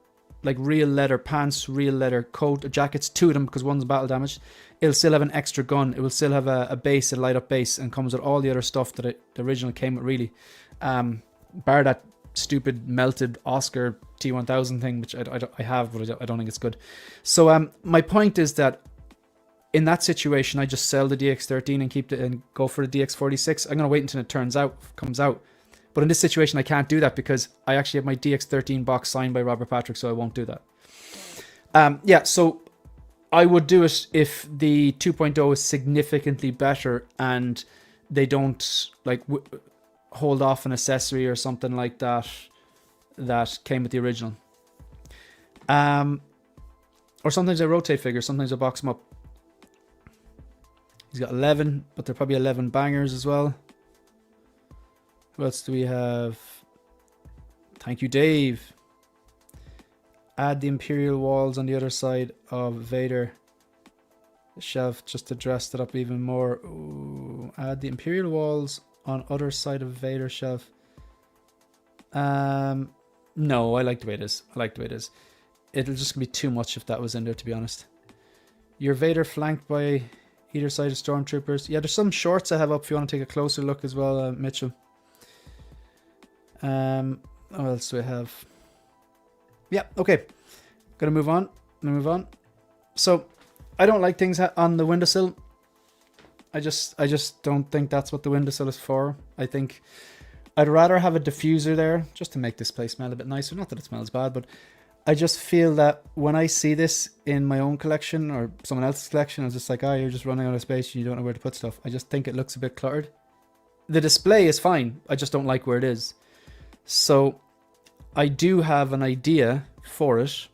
like real leather pants, real leather coat, jackets, two of them because one's battle damaged. It'll still have an extra gun. It will still have a base, a light up base, and comes with all the other stuff that the original came with, really. Bar that stupid melted Oscar T1000 thing, which I have, but I don't think it's good. So my point is that in that situation, I just sell the DX13 and keep it and go for the DX46. I'm gonna wait until it comes out. But in this situation, I can't do that because I actually have my DX13 box signed by Robert Patrick, so I won't do that. So I would do it if the 2.0 is significantly better and they don't hold off an accessory or something like that came with the original. Or sometimes I rotate figures, sometimes I box them up. He's got 11, but they're probably 11 bangers as well. Who else do we have? Thank you, Dave. Add the Imperial walls on the other side of Vader shelf just to dress it up even more. Ooh, add the Imperial walls on other side of Vader shelf. No, I like the way it is. It'll just be too much if that was in there, to be honest. Your Vader flanked by either side of Stormtroopers. Yeah, there's some shorts I have up if you want to take a closer look as well, Mitchell. What else do I have? Yeah, okay. Gonna move on. So I don't like things on the windowsill. I just don't think that's what the windowsill is for. I think I'd rather have a diffuser there just to make this place smell a bit nicer. Not that it smells bad, but I just feel that when I see this in my own collection or someone else's collection, I'm just like, oh, you're just running out of space and you don't know where to put stuff. I just think it looks a bit cluttered. The display is fine. I just don't like where it is. So I do have an idea for it.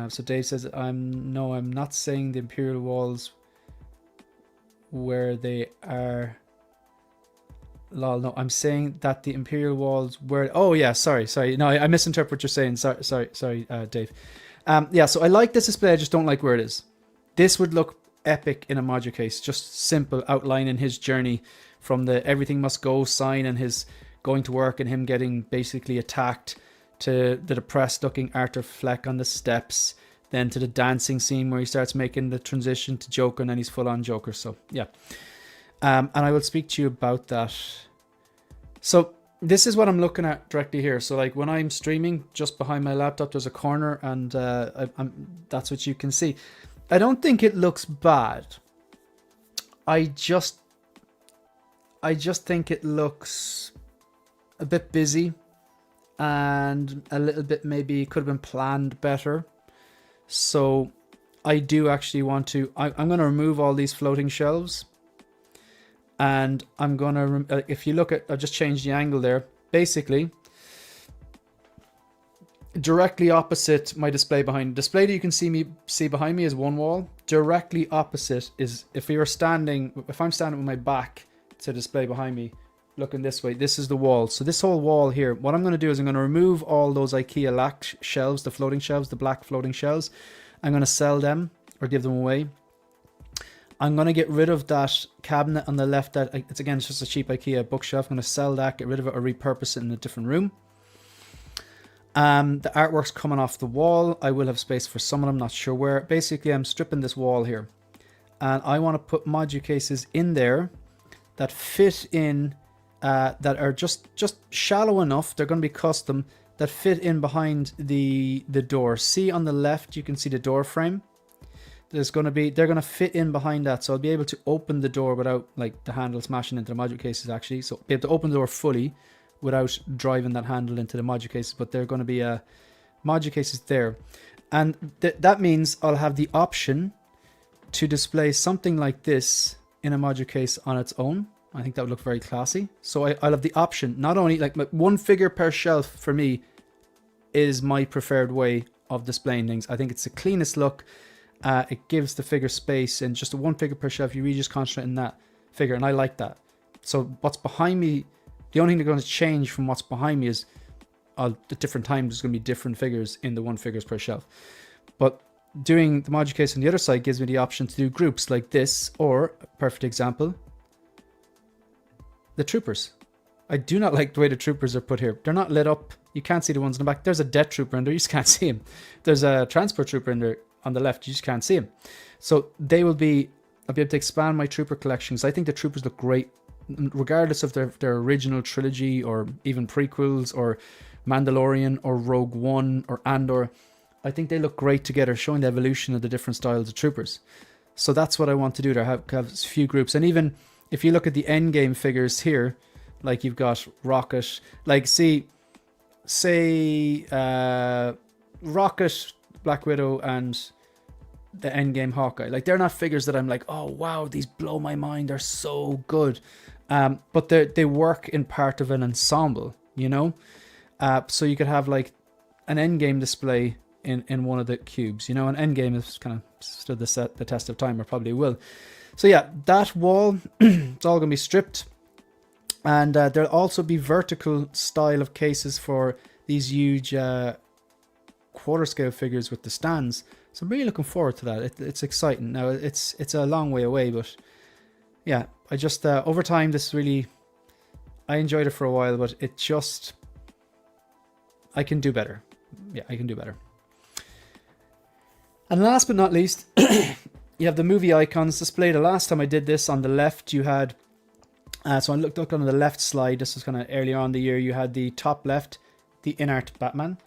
So Dave says, I'm not saying the Imperial walls where they are. Lol, no, I'm saying that the Imperial walls were. Oh yeah, sorry. No, I misinterpret what you're saying. Sorry, Dave. Yeah, so I like this display. I just don't like where it is. This would look epic in a module case. Just simple outlining his journey from the everything must go sign and his going to work and him getting basically attacked, to the depressed looking Arthur Fleck on the steps, then to the dancing scene where he starts making the transition to Joker and then he's full on Joker. So yeah. And I will speak to you about that. So this is what I'm looking at directly here. So like when I'm streaming, just behind my laptop, there's a corner and that's what you can see. I don't think it looks bad. I just think it looks a bit busy and a little bit maybe could have been planned better. So I do actually want to, I'm going to remove all these floating shelves. And I'm going to, if you look at, I've just changed the angle there. Basically, directly opposite my display behind. The display that you can see behind me is one wall. Directly opposite is, if I'm standing with my back to the display behind me, looking this way, this is the wall. So this whole wall here, what I'm going to do is I'm going to remove all those IKEA lac shelves, the floating shelves, the black floating shelves. I'm going to sell them or give them away. I'm going to get rid of that cabinet on the left. It's just a cheap IKEA bookshelf. I'm going to sell that, get rid of it, or repurpose it in a different room. The artwork's coming off the wall. I will have space for some of them, not sure where. Basically, I'm stripping this wall here. And I want to put module cases in there that fit in, that are just shallow enough. They're going to be custom, that fit in behind the door. See on the left, you can see the door frame. They're going to fit in behind that, so I'll be able to open the door without like the handle smashing into the module cases actually. So be able to open the door fully without driving that handle into the module cases, but they're going to be module cases there. And that means I'll have the option to display something like this in a module case on its own. I think that would look very classy. So I'll have the option, not only like one figure per shelf for me is my preferred way of displaying things. I think it's the cleanest look. It gives the figure space, and just one figure per shelf, you really just concentrate on that figure, and I like that. So what's behind me, the only thing that's going to change from what's behind me is at different times there's going to be different figures in the one figures per shelf. But doing the module case on the other side gives me the option to do groups like this, or a perfect example, the troopers. I do not like the way the troopers are put here. They're not lit up. You can't see the ones in the back. There's a death trooper in there. You just can't see him. There's a transport trooper in there on the left. You just can't see him. So they will be, I'll be able to expand my trooper collections. I think the troopers look great, regardless of their original trilogy or even prequels or Mandalorian or Rogue One or Andor. I think they look great together, showing the evolution of the different styles of troopers. So that's what I want to do there. Have a few groups. And even if you look at the endgame figures here, like you've got Rocket, like say Rocket, Black Widow, and the endgame Hawkeye. Like, they're not figures that I'm like, oh wow, these blow my mind, they're so good. But they work in part of an ensemble, you know? So you could have like an endgame display in one of the cubes, you know? An endgame has kind of stood the test of time, or probably will. So yeah, that wall, it's all going to be stripped. And there'll also be vertical style of cases for these huge quarter scale figures with the stands. So I'm really looking forward to that. It's exciting. Now it's a long way away, but yeah, I just over time this really, I enjoyed it for a while, but it just, I can do better. Yeah, I can do better. And last but not least, you have the movie icons display. The last time I did this on the left, you had so I looked on the left slide. This was kind of earlier on in the year. You had the top left the inert Batman.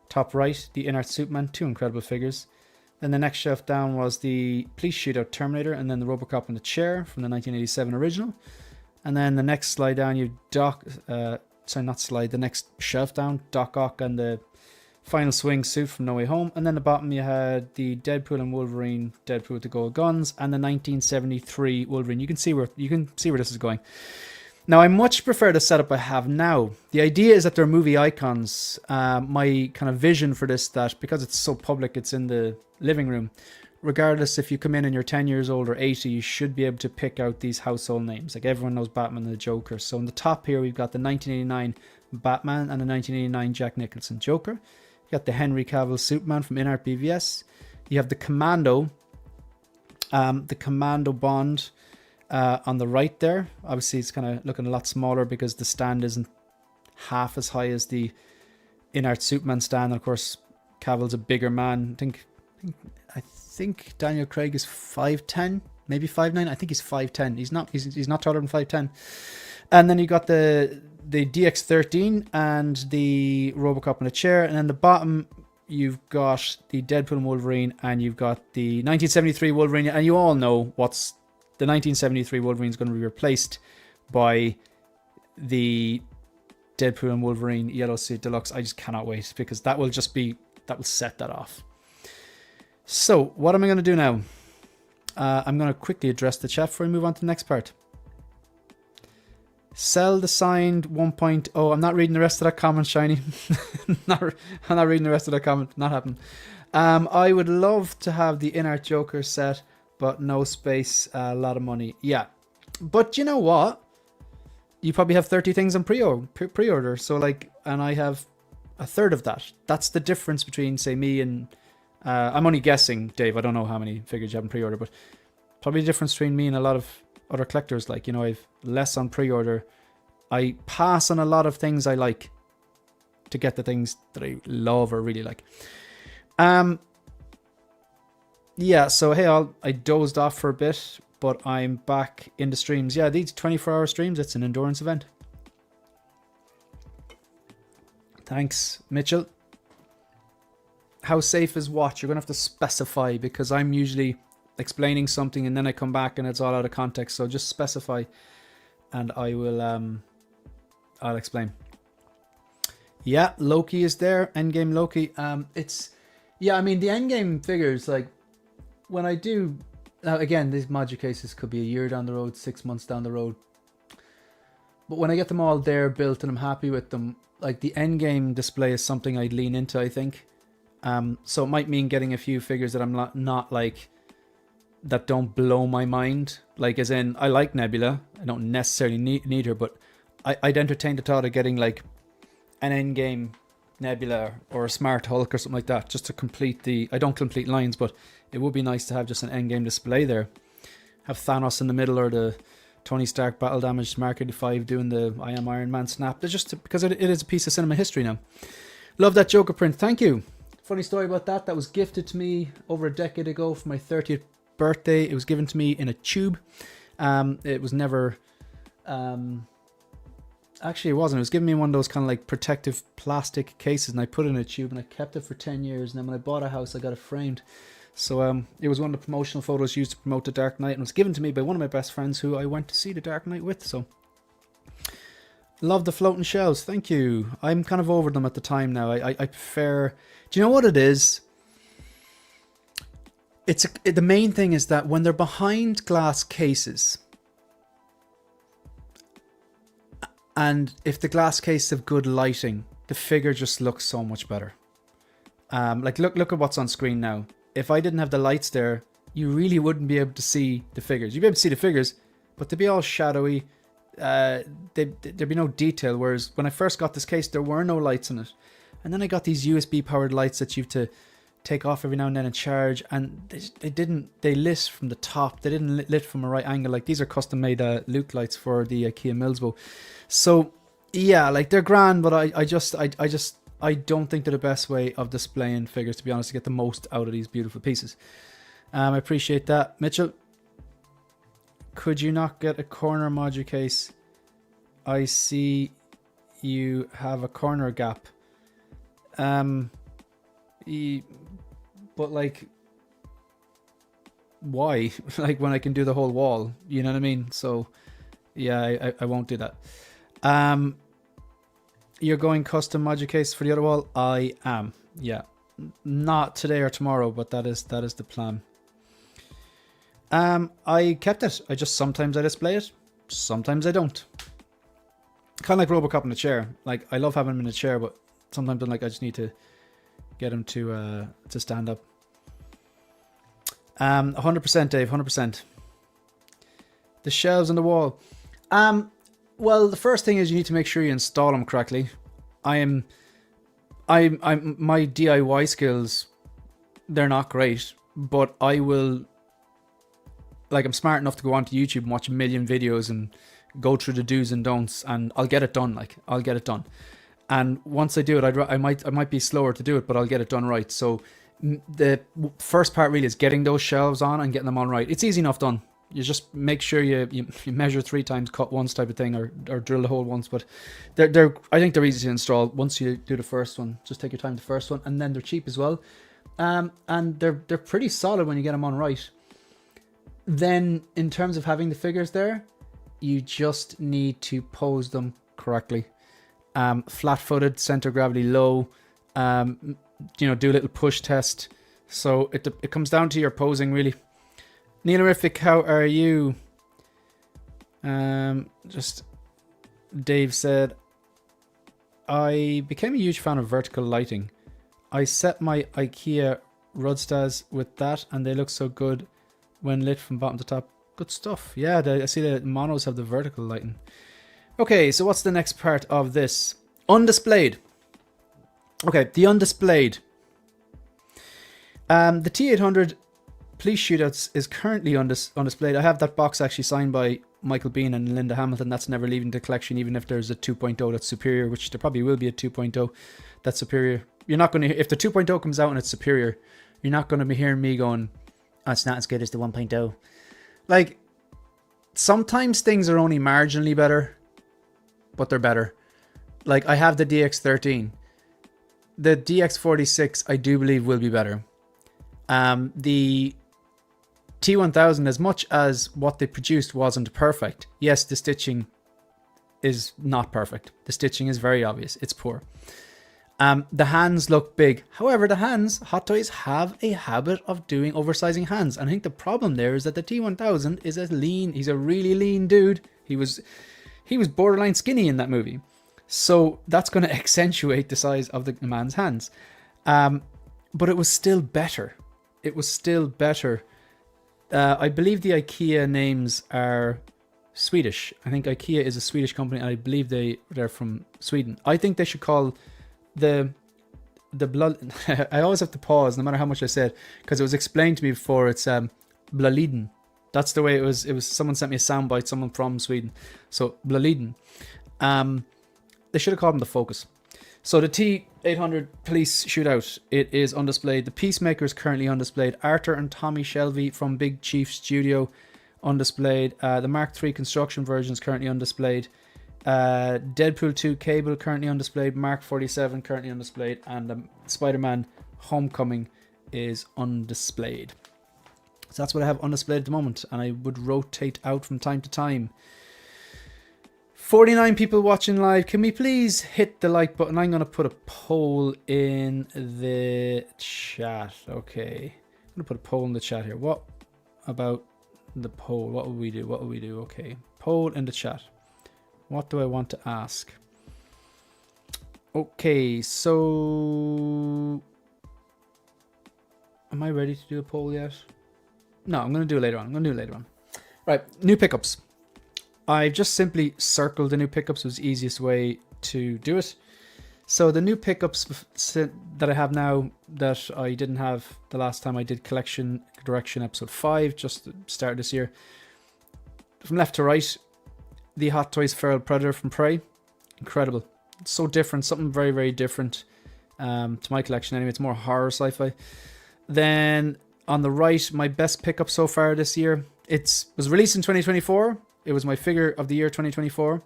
Top right, the inert Superman, 2 incredible figures. Then the next shelf down was the Police Shootout Terminator, and then the Robocop in the chair from the 1987 original. And then the next slide down, you the next shelf down, Doc Ock and the Final Swing suit from No Way Home. And then the bottom you had the Deadpool and Wolverine, Deadpool with the gold guns, and the 1973 Wolverine. You can see where this is going. Now, I much prefer the setup I have now. The idea is that they're movie icons. My kind of vision for this, that because it's so public, it's in the living room. Regardless if you come in and you're 10 years old or 80, you should be able to pick out these household names. Like everyone knows Batman and the Joker. So on the top here, we've got the 1989 Batman and the 1989 Jack Nicholson Joker. You got the Henry Cavill Superman from Inart BVS. You have the Commando Bond on the right there. Obviously, it's kind of looking a lot smaller because the stand isn't half as high as the Inart Superman stand. And of course, Cavill's a bigger man. I think Daniel Craig is 5'10", maybe 5'9". I think he's 5'10". He's not taller than 5'10". And then you got the DX13 and the Robocop in a chair. And then the bottom, you've got the Deadpool and Wolverine, and you've got the 1973 Wolverine. And you all know what's the 1973 Wolverine is going to be replaced by the Deadpool and Wolverine Yellow Suit Deluxe. I just cannot wait, because that will set that off. So, what am I going to do now? I'm going to quickly address the chat before we move on to the next part. Sell the signed 1.0. I'm not reading the rest of that comment, Shiny. I'm not reading the rest of that comment. Not happening. I would love to have the Inart Joker set, but no space. A lot of money. Yeah. But you know what? You probably have 30 things on pre-order. So and I have a third of that. That's the difference between, say, me and... I'm only guessing, Dave. I don't know how many figures you have in pre-order, but probably the difference between me and a lot of other collectors. I've less on pre-order. I pass on a lot of things I like to get the things that I love or really like. Yeah, so hey, I dozed off for a bit, but I'm back in the streams. Yeah, these 24-hour streams, it's an endurance event. Thanks, Mitchell. How safe is watch? You're going to have to specify, because I'm usually explaining something and then I come back and it's all out of context. So just specify and I will, I'll explain. Yeah, Loki is there. Endgame Loki. Yeah, I mean, the Endgame figures, when I do, now again, these module cases could be a year down the road, 6 months down the road. But when I get them all there built and I'm happy with them, the Endgame display is something I'd lean into, I think. So it might mean getting a few figures that I'm not that don't blow my mind. As in, I like Nebula. I don't necessarily need her, but I'd entertain the thought of getting an Endgame Nebula or a Smart Hulk or something like that, just to complete I don't complete lines, but it would be nice to have just an Endgame display there. Have Thanos in the middle, or the Tony Stark battle damage Mark 85 doing the I Am Iron Man snap. There's just because it is a piece of cinema history now. Love that Joker print. Thank you. Funny story about that. That was gifted to me over a decade ago for my 30th birthday. It was given to me in a tube. It was never... actually, it wasn't. It was given me in one of those kind of protective plastic cases, and I put it in a tube and I kept it for 10 years. And then when I bought a house, I got it framed. So it was one of the promotional photos used to promote The Dark Knight, and it was given to me by one of my best friends who I went to see The Dark Knight with. So love the floating shells. Thank you. I'm kind of over them at the time now. I prefer... Do you know what it is? The main thing is that when they're behind glass cases, and if the glass case have good lighting, the figure just looks so much better. Look at what's on screen now. If I didn't have the lights there, you really wouldn't be able to see the figures. You'd be able to see the figures, but they'd be all shadowy. There'd be no detail. Whereas when I first got this case, there were no lights in it. And then I got these USB powered lights that you have to take off every now and then and charge. And they lit from the top. They didn't lit from a right angle. These are custom made Luke lights for the IKEA Millsbo. So yeah, they're grand, but I don't think they're the best way of displaying figures, to be honest, to get the most out of these beautiful pieces. I appreciate that. Mitchell, could you not get a corner module case? I see you have a corner gap. But like, why? Like when I can do the whole wall, you know what I mean? So yeah, I won't do that. You're going custom module case for the other wall? I am. Yeah, not today or tomorrow, but that is the plan. I kept it. Sometimes I display it, sometimes I don't. Kind of like Robocop in a chair. Like, I love having him in a chair, but sometimes I'm like, I just need to get him to stand up. 100%, Dave. 100%. The shelves on the wall. Well, the first thing is you need to make sure you install them correctly. I'm my DIY skills, they're not great, but I will. Like, I'm smart enough to go onto YouTube and watch a million videos and go through the do's and don'ts, and I'll get it done. Like, I'll get it done. And once I do it, I might be slower to do it, but I'll get it done right. So the first part really is getting those shelves on and getting them on right. It's easy enough done. You just make sure you measure 3 times, cut once type of thing, or drill the hole once. But I think they're easy to install once you do the first one. Just take your time the first one, and then they're cheap as well. And they're pretty solid when you get them on right. Then in terms of having the figures there, you just need to pose them correctly. Flat-footed, center gravity low. Do a little push test. So it comes down to your posing really. Neilerific, how are you? Just Dave said, I became a huge fan of vertical lighting. I set my IKEA Rudstas with that, and they look so good when lit from bottom to top. Good stuff. Yeah, I see the monos have the vertical lighting. Okay, so what's the next part of this? Undisplayed. Okay, the undisplayed. The T800 Police Shootouts is currently undisplayed. I have that box actually signed by Michael Bean and Linda Hamilton. That's never leaving the collection, even if there's a 2.0 that's superior, which there probably will be a 2.0 that's superior. You're not going to, if the 2.0 comes out and it's superior, you're not going to be hearing me going, oh, it's not as good as the 1.0. Like, sometimes things are only marginally better, but they're better. Like, I have the DX13. The DX46, I do believe, will be better. The T1000, as much as what they produced wasn't perfect, yes, the stitching is not perfect. The stitching is very obvious. It's poor. The hands look big. However, the hands, Hot Toys have a habit of doing oversizing hands. And I think the problem there is that the T1000 is he's a really lean dude. He was borderline skinny in that movie. So that's going to accentuate the size of the man's hands. But it was still better. It was still better. I believe the IKEA names are Swedish. I think IKEA is a Swedish company, and I believe they're from Sweden. I think they should call the blood. I always have to pause, no matter how much I said, because it was explained to me before. It's Bloliden. That's the way it was. It was someone sent me a soundbite. Someone from Sweden. So Bloliden. They should have called them the Focus. So the T800 Police Shootout, it is undisplayed. The Peacemaker is currently undisplayed. Arthur and Tommy Shelby from Big Chief Studio, undisplayed. The Mark III construction version is currently undisplayed. Deadpool 2 Cable currently undisplayed. Mark 47 currently undisplayed. And Spider-Man Homecoming is undisplayed. So that's what I have undisplayed at the moment. And I would rotate out from time to time. 49 people watching live. Can we please hit the like button? I'm going to put a poll in the chat. Okay. I'm going to put a poll in the chat here. What about the poll? What will we do? What will we do? Okay. Poll in the chat. What do I want to ask? Okay. So, am I ready to do a poll yet? No, I'm going to do it later on. Right. New pickups. I've just simply circled the new pickups. It was the easiest way to do it. So the new pickups that I have now that I didn't have the last time I did Collection Direction episode 5, just the start of this year. From left to right, the Hot Toys Feral Predator from Prey. Incredible. It's so different. Something very, very different to my collection anyway. It's more horror sci-fi. Then on the right, my best pickup so far this year. It was released in 2024. It was my figure of the year 2024,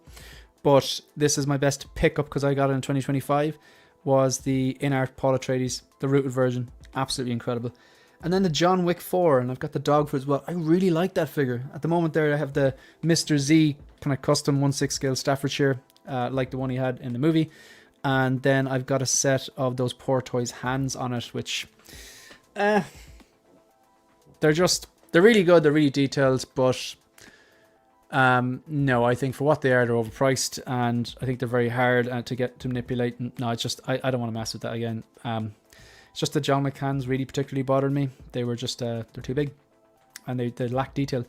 but this is my best pickup because I got it in 2025. was the in-art Paul Atreides, the rooted version. Absolutely incredible. And then the John Wick 4, and I've got the dog for it as well. I really like that figure. At the moment there, I have the Mr. Z kind of custom 1/6 scale Staffordshire, like the one he had in the movie. And then I've got a set of those Poor Toys hands on it, which they're really good, they're really detailed, but no, I think for what they are, they're overpriced, and I think they're very hard to get to manipulate. No, it's just I don't want to mess with that again. It's just the John Wick hands really particularly bothered me. They were just they're too big, and they lack detail.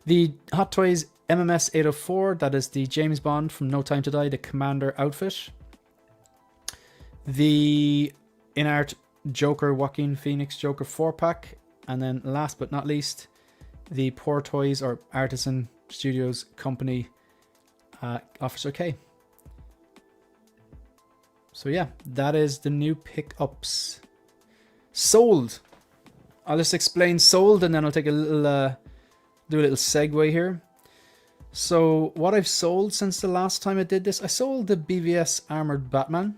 The Hot Toys MMS 804, that is the James Bond from No Time to Die, the Commander outfit. The in-art Joker, Joaquin Phoenix Joker 4-pack. And then last but not least, the Poor Toys or Artisan Studios Company Officer K. So yeah, that is the new pickups. Sold. I'll just explain sold, and then I'll take a little, do a little segue here. So what I've sold since the last time I did this, I sold the BVS Armored Batman.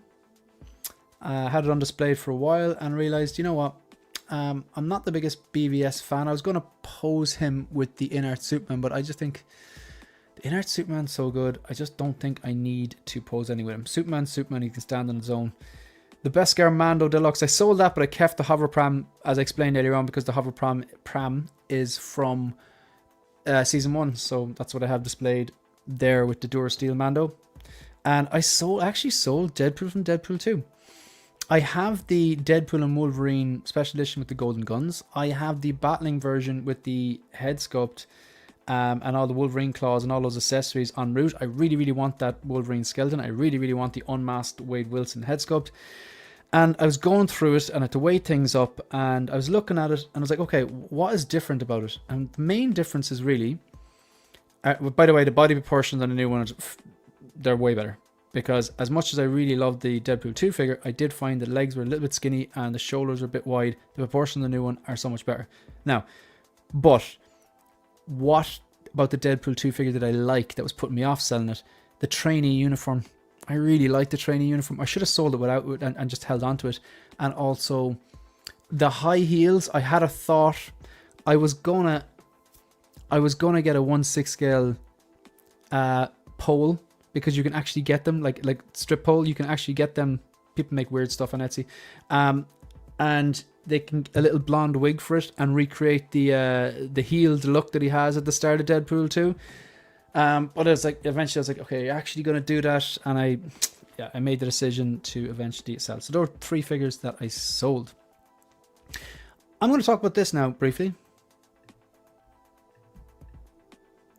I had it on display for a while and realized, you know what? I'm not the biggest BVS fan. I was going to pose him with the in-art Superman, but I just think the in-art Superman's so good. I just don't think I need to pose any with him. Superman, he can stand on his own. The Beskar Mando Deluxe, I sold that, but I kept the hover pram, as I explained earlier on, because the hover pram is from season 1. So that's what I have displayed there with the Durasteel Mando. And I actually sold Deadpool from Deadpool 2. I have the Deadpool and Wolverine special edition with the golden guns. I have the battling version with the head sculpt and all the Wolverine claws and all those accessories en route. I really, really want that Wolverine skeleton. I really, really want the unmasked Wade Wilson head sculpt. And I was going through it and I had to weigh things up, and I was looking at it and I was like, okay, what is different about it? And the main difference is really, by the way, the body proportions on the new one, they're way better. Because as much as I really loved the Deadpool 2 figure, I did find the legs were a little bit skinny and the shoulders were a bit wide. The proportions of the new one are so much better. Now, but what about the Deadpool 2 figure that I like that was putting me off selling it? The trainee uniform. I really like the trainee uniform. I should have sold it without it and just held on to it. And also the high heels. I had a thought. I was gonna get a 1/6 scale pole, because you can actually get them like strip pole. You can actually get them. People make weird stuff on Etsy, and they can a little blonde wig for it and recreate the heeled look that he has at the start of Deadpool 2. But it's like eventually I was like, okay, you're actually gonna do that, and I made the decision to eventually sell. So there were 3 figures that I sold. I'm going to talk about this now briefly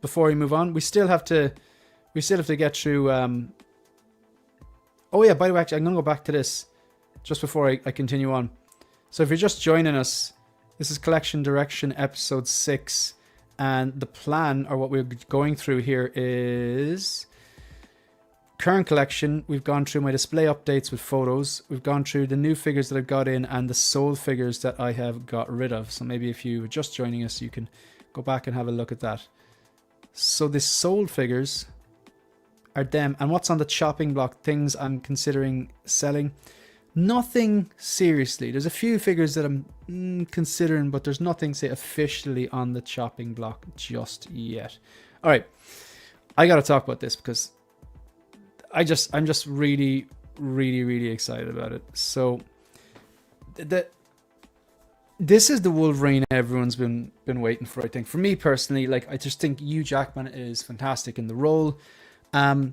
before we move on. We still have to get through. Oh yeah, by the way, actually, I'm going to go back to this just before I continue on. So if you're just joining us, this is Collection Direction episode 6, and the plan, or what we're going through here, is current collection. We've gone through my display updates with photos. We've gone through the new figures that I've got in and the sold figures that I have got rid of. So maybe if you were just joining us, you can go back and have a look at that. So the sold figures are them, and what's on the chopping block, things I'm considering selling. Nothing seriously. There's a few figures that I'm considering, but there's nothing, say, officially on the chopping block just yet. All right, I got to talk about this because I'm just really, really, really excited about it. So this is the Wolverine everyone's been waiting for. I think for me personally, like, I just think Hugh Jackman is fantastic in the role. I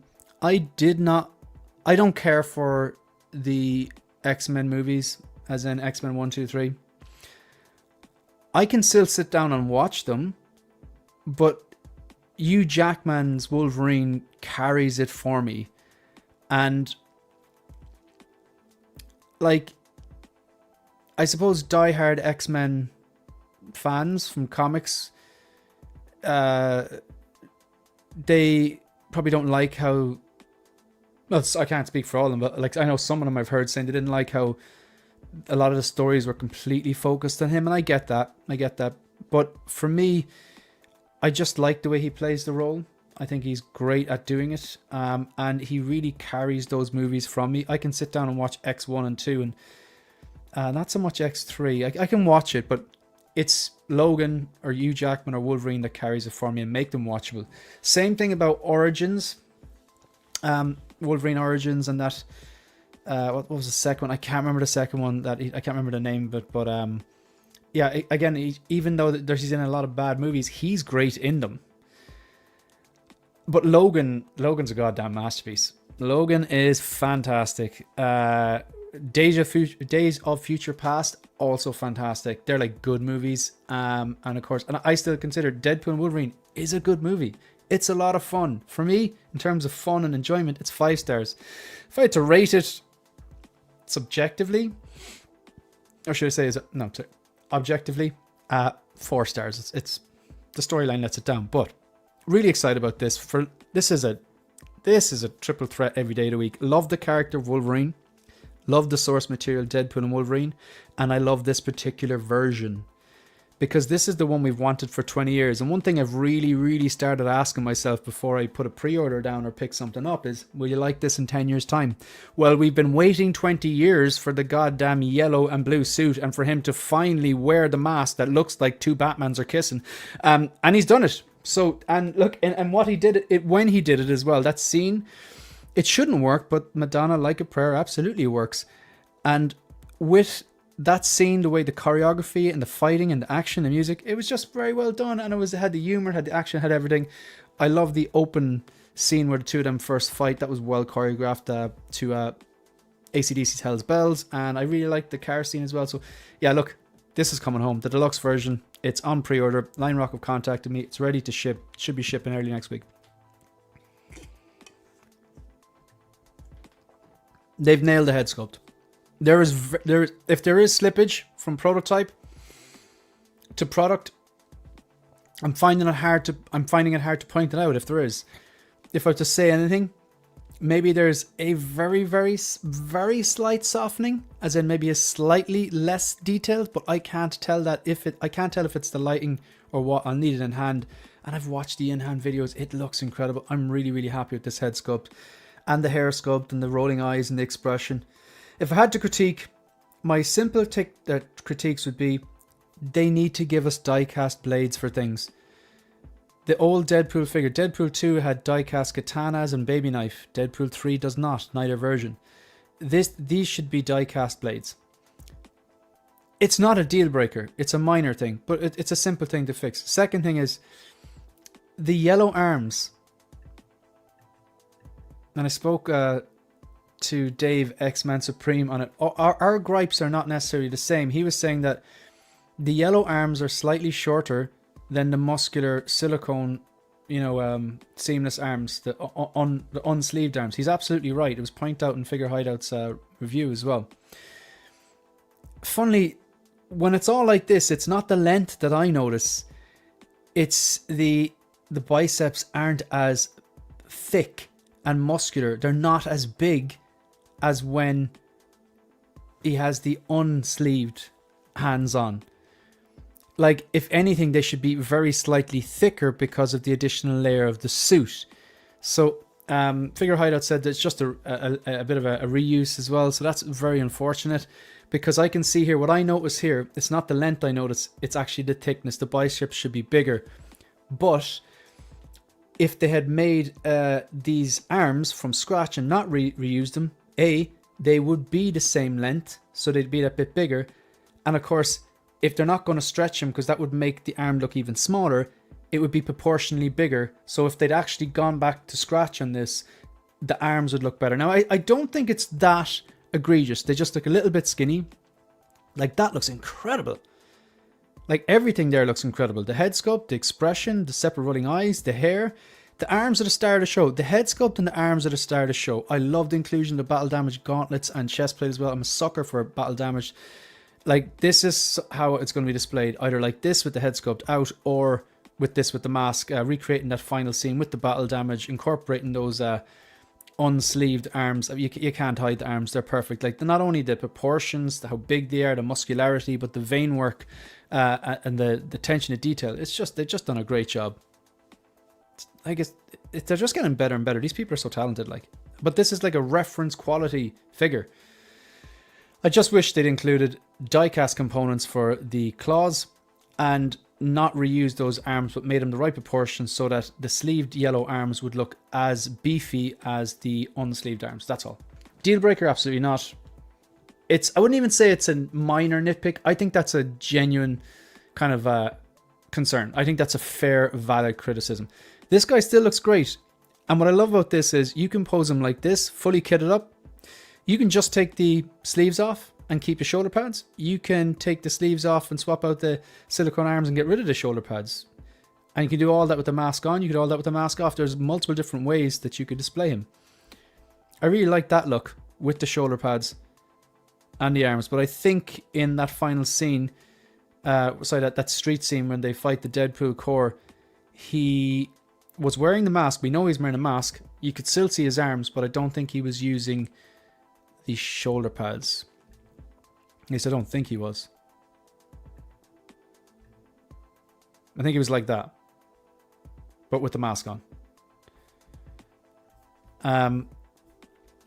don't care for the X-Men movies, as in X-Men 1, 2, 3. I can still sit down and watch them, but Hugh Jackman's Wolverine carries it for me. And like, I suppose diehard X-Men fans from comics, they probably don't like how, well, I can't speak for all of them, but like, I know some of them I've heard saying they didn't like how a lot of the stories were completely focused on him, and I get that. But for me, I just like the way he plays the role. I think he's great at doing it. And he really carries those movies from me. I can sit down and watch X1 and 2 and not so much X3. I can watch it, but it's Logan or Hugh Jackman or Wolverine that carries it for me and make them watchable. Same thing about Origins. Wolverine Origins and that. What was the second one? I can't remember the second one. I can't remember the name, but yeah. Again, even though he's in a lot of bad movies, he's great in them. But Logan's a goddamn masterpiece. Logan is fantastic. Days of Future Past, also fantastic. They're like good movies. And of course, and I still consider Deadpool and Wolverine is a good movie. It's a lot of fun. For me, in terms of fun and enjoyment, it's 5 stars. If I had to rate it subjectively, or should I say, objectively, 4 stars. It's the storyline lets it down, but really excited about this. This is a triple threat every day of the week. Love the character of Wolverine, love the source material Deadpool and Wolverine, and I love this particular version because this is the one we've wanted for 20 years. And one thing I've really started asking myself before I put a pre-order down or pick something up is, will you like this in 10 years time? Well, we've been waiting 20 years for the goddamn yellow and blue suit and for him to finally wear the mask that looks like 2 Batmans are kissing. And he's done it. So, and look, and what he did it when he did it as well, that scene, it shouldn't work, but Madonna Like a Prayer absolutely works. And with that scene, the way the choreography and the fighting and the action, the music, it was just very well done. And it had the humor, had the action, had everything. I love the open scene where the two of them first fight. That was well choreographed to AC/DC's Hell's Bells. And I really liked the car scene as well. So yeah, look, this is coming home. The deluxe version, it's on pre-order. Line Rock have contacted me. It's ready to ship. Should be shipping early next week. They've nailed the head sculpt. If there is slippage from prototype to product, I'm finding it hard to point it out if there is. If I have to say anything, maybe there's a very slight softening, as in maybe a slightly less detailed, but I can't tell if it's the lighting or what. I'll need it in hand. And I've watched the in-hand videos. It looks incredible. I'm really happy with this head sculpt and the hair sculpt and the rolling eyes and the expression. If I had to critique, my simple critiques would be, they need to give us die-cast blades for things. The old Deadpool figure, Deadpool 2 had die-cast katanas and baby knife. Deadpool 3 does not, neither version. These should be die-cast blades. It's not a deal breaker, it's a minor thing, but it's a simple thing to fix. Second thing is, the yellow arms. And I spoke to Dave, X-Man Supreme, on it. Our gripes are not necessarily the same. He was saying that the yellow arms are slightly shorter than the muscular silicone, seamless arms, the unsleeved arms. He's absolutely right. It was pointed out in Figure Hideout's review as well. Funnily, when it's all like this, it's not the length that I notice. It's the biceps aren't as thick and muscular. They're not as big as when he has the unsleeved hands on. Like, if anything, they should be very slightly thicker because of the additional layer of the suit. So Figure Hideout said that it's just a bit of a reuse as well. So that's very unfortunate, because I can see here, what I notice here, it's not the length I notice, it's actually the thickness. The biceps should be bigger. But if they had made these arms from scratch and not reused them, they would be the same length, so they'd be a bit bigger. And of course, if they're not going to stretch them, because that would make the arm look even smaller, it would be proportionally bigger. So if they'd actually gone back to scratch on this, the arms would look better. Now, I don't think it's that egregious. They just look a little bit skinny. Like, that looks incredible. Like, everything there looks incredible. The head sculpt, the expression, the separate rolling eyes, the hair. The arms are the star of the show. The head sculpt and the arms are the star of the show. I love the inclusion of battle damage gauntlets and chest plate as well. I'm a sucker for battle damage. Like, this is how it's going to be displayed. Either like this with the head sculpt out, or with this with the mask. Recreating that final scene with the battle damage. Incorporating those unsleeved arms. You can't hide the arms. They're perfect. Like, not only the proportions, how big they are, the muscularity, but the vein work and the attention to detail. It's just, they've just done a great job. I guess they're just getting better and better. These people are so talented, like. But this is like a reference quality figure. I just wish they'd included die-cast components for the claws and not reused those arms, but made them the right proportion so that the sleeved yellow arms would look as beefy as the unsleeved arms. That's all. Deal breaker, absolutely not. I wouldn't even say it's a minor nitpick. I think that's a genuine kind of concern. I think that's a fair, valid criticism. This guy still looks great. And what I love about this is you can pose him like this, fully kitted up. You can just take the sleeves off and keep the shoulder pads. You can take the sleeves off and swap out the silicone arms and get rid of the shoulder pads. And you can do all that with the mask on. You can do all that with the mask off. There's multiple different ways that you could display him. I really like that look with the shoulder pads and the arms. But I think in that final scene, that street scene when they fight the Deadpool core, he was wearing the mask. We know he's wearing a mask. You could still see his arms, but I don't think he was using the shoulder pads. At least I don't think he was. I think he was like that, but with the mask on.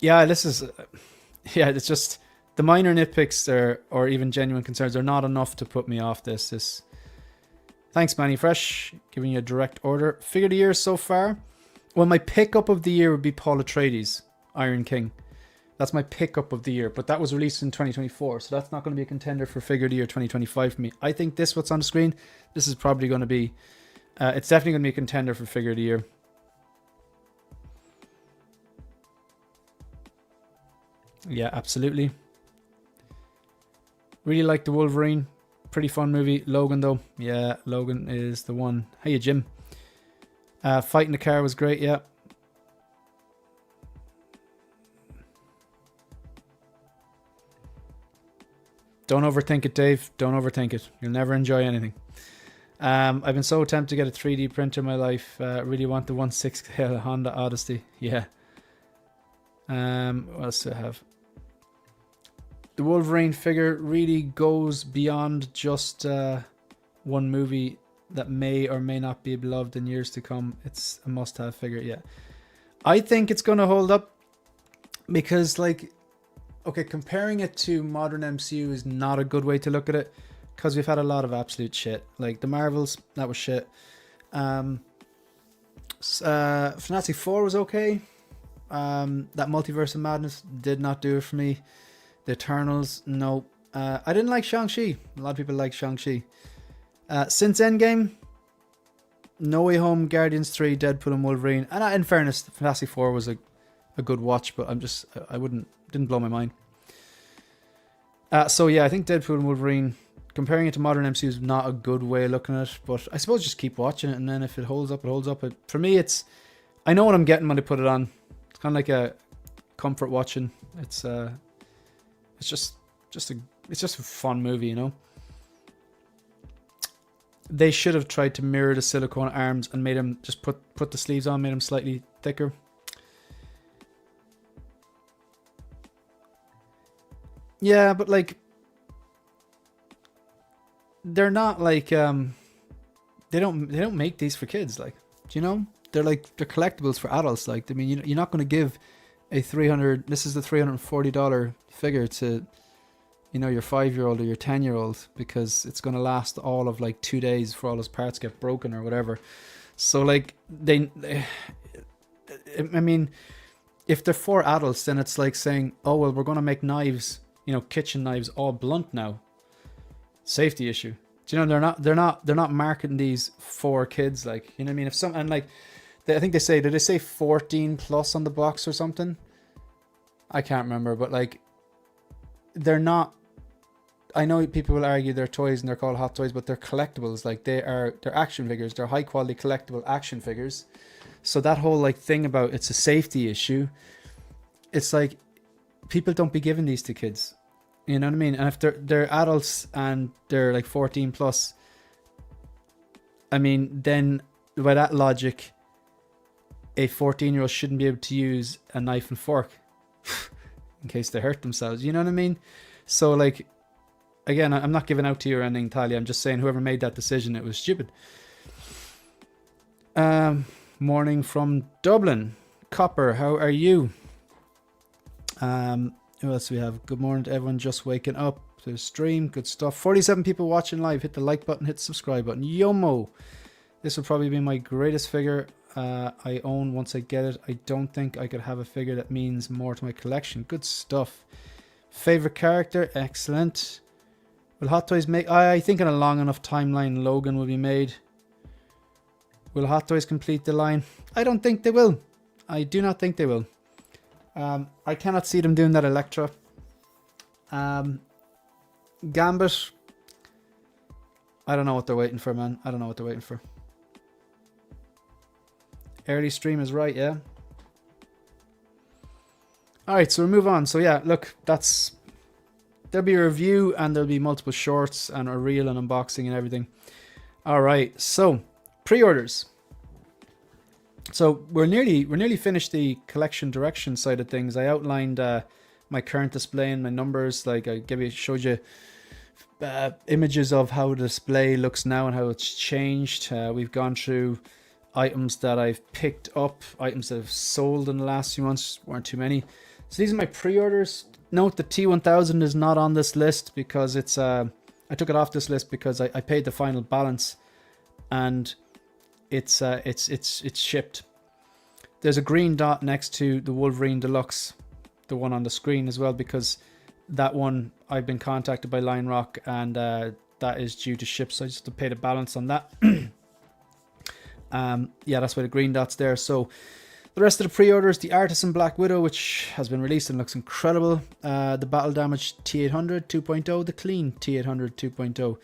Yeah, this is... yeah, it's just... The minor nitpicks or even genuine concerns are not enough to put me off this. Thanks, Manny Fresh. Giving you a direct order. Figure of the year so far. Well, my pickup of the year would be Paul Atreides, Iron King. That's my pickup of the year. But that was released in 2024. So that's not going to be a contender for Figure of the Year 2025 for me. I think this, what's on the screen, this is probably going to be... it's definitely going to be a contender for Figure of the Year. Yeah, absolutely. Really like the Wolverine. Pretty fun movie. Logan, though. Yeah, Logan is the one. Hey, Jim. Fight in the car was great, yeah. Don't overthink it, Dave. Don't overthink it. You'll never enjoy anything. I've been so tempted to get a 3D printer in my life. Really want the 1/6 scale Honda Odyssey. Yeah. What else do I have? The Wolverine figure really goes beyond just one movie that may or may not be beloved in years to come. It's a must-have figure, yeah. I think it's going to hold up because, like, okay, comparing it to modern MCU is not a good way to look at it because we've had a lot of absolute shit. Like, the Marvels, that was shit. Fantastic Four was okay. That Multiverse of Madness did not do it for me. The Eternals, no. I didn't like Shang-Chi. A lot of people like Shang-Chi. Since Endgame, No Way Home, Guardians 3, Deadpool and Wolverine. And in fairness, Fantastic Four was a good watch, but didn't blow my mind. So yeah, I think Deadpool and Wolverine, comparing it to modern MCU is not a good way of looking at it, but I suppose just keep watching it, and then if it holds up, it holds up. For me, I know what I'm getting when I put it on. It's kind of like a comfort watching. It's just a fun movie, you know. They should have tried to mirror the silicone arms and made him just put the sleeves on, made them slightly thicker. Yeah, but like they're not like they don't make these for kids, like, do you know? They're collectibles for adults. Like, I mean, you're not going to give a this is the $340 figure to, you know, your 5-year-old or your 10-year-old because it's going to last all of like 2 days before all those parts get broken or whatever. So like I mean, if they're for adults, then it's like saying, oh well, we're going to make knives, you know, kitchen knives all blunt now. Safety issue. Do you know, they're not marketing these for kids, like, you know what I mean? If some, and like I think did they say 14 plus on the box or something? I can't remember, but like they're not. I know people will argue they're toys and they're called hot toys, but they're collectibles. Like they're action figures. They're high quality collectible action figures. So that whole like thing about it's a safety issue, it's like people don't be giving these to kids. You know what I mean? And if they're adults and they're like 14 plus, I mean, then by that logic, a 14-year-old shouldn't be able to use a knife and fork in case they hurt themselves. You know what I mean? So like, again, I'm not giving out to you or anything, Talia. I'm just saying whoever made that decision, it was stupid. What Morning from Dublin. Copper, how are you? Who else do we have? Good morning to everyone just waking up to the stream. Good stuff. 47 people watching live. Hit the like button, hit the subscribe button. Yomo. This will probably be my greatest figure I own once I get it. I don't think I could have a figure that means more to my collection. Good stuff. Favorite character? Excellent. Will Hot Toys make... I think in a long enough timeline, Logan will be made. Will Hot Toys complete the line? I don't think they will. I do not think they will. I cannot see them doing that Elektra. Gambit. I don't know what they're waiting for, man. I don't know what they're waiting for. Early stream is right, yeah. Alright, so we'll move on. So yeah, look, that's... There'll be a review and there'll be multiple shorts and a reel and unboxing and everything. Alright, so pre-orders. So we're nearly finished the collection direction side of things. I outlined my current display and my numbers. Like I showed you images of how the display looks now and how it's changed. We've gone through items that I've picked up, items that I've sold in the last few months. Weren't too many. So these are my pre-orders. Note the T1000 is not on this list because it's I took it off this list because I paid the final balance and it's shipped. There's a green dot next to the Wolverine Deluxe, the one on the screen as well, because that one I've been contacted by Lion Rock and that is due to ship, so I just have to pay the balance on that. Yeah, that's why the green dot's there. So the rest of the pre-orders, the Artisan Black Widow, which has been released and looks incredible. The Battle Damage T800 2.0, the Clean T800 2.0.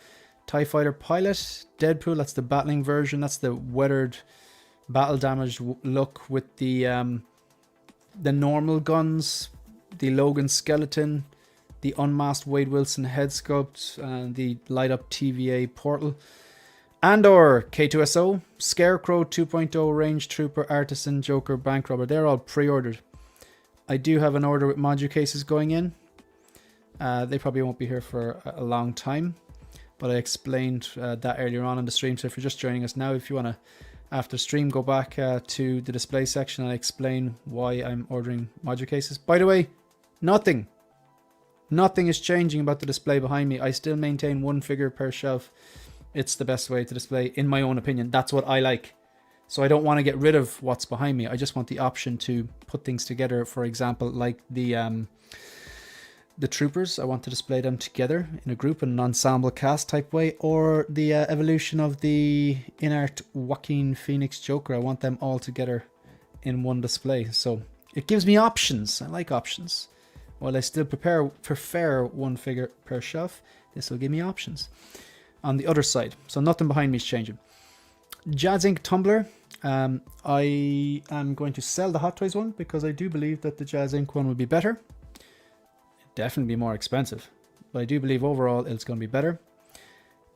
TIE Fighter Pilot, Deadpool, that's the battling version. That's the weathered battle damage look with the normal guns, the Logan skeleton, the unmasked Wade Wilson head sculpt, and the light up TVA portal. Andor, K2SO, Scarecrow 2.0, Range Trooper, Artisan, Joker, Bank Robber. They're all pre-ordered. I do have an order with module cases going in. They probably won't be here for a long time. But I explained that earlier on in the stream. So if you're just joining us now, if you want to, after stream, go back to the display section and I explain why I'm ordering module cases. By the way, nothing is changing about the display behind me. I still maintain one figure per shelf. It's the best way to display, in my own opinion. That's what I like. So I don't want to get rid of what's behind me. I just want the option to put things together. For example, like the troopers, I want to display them together in a group in an ensemble cast type way, or the evolution of the inert Joaquin Phoenix Joker. I want them all together in one display. So it gives me options. I like options. While I still prefer one figure per shelf, this will give me options on the other side. So nothing behind me is changing. Jazz Inc. Tumbler. I am going to sell the Hot Toys one because I do believe that the Jazz Inc. one will be better. Definitely be more expensive, but I do believe overall it's going to be better.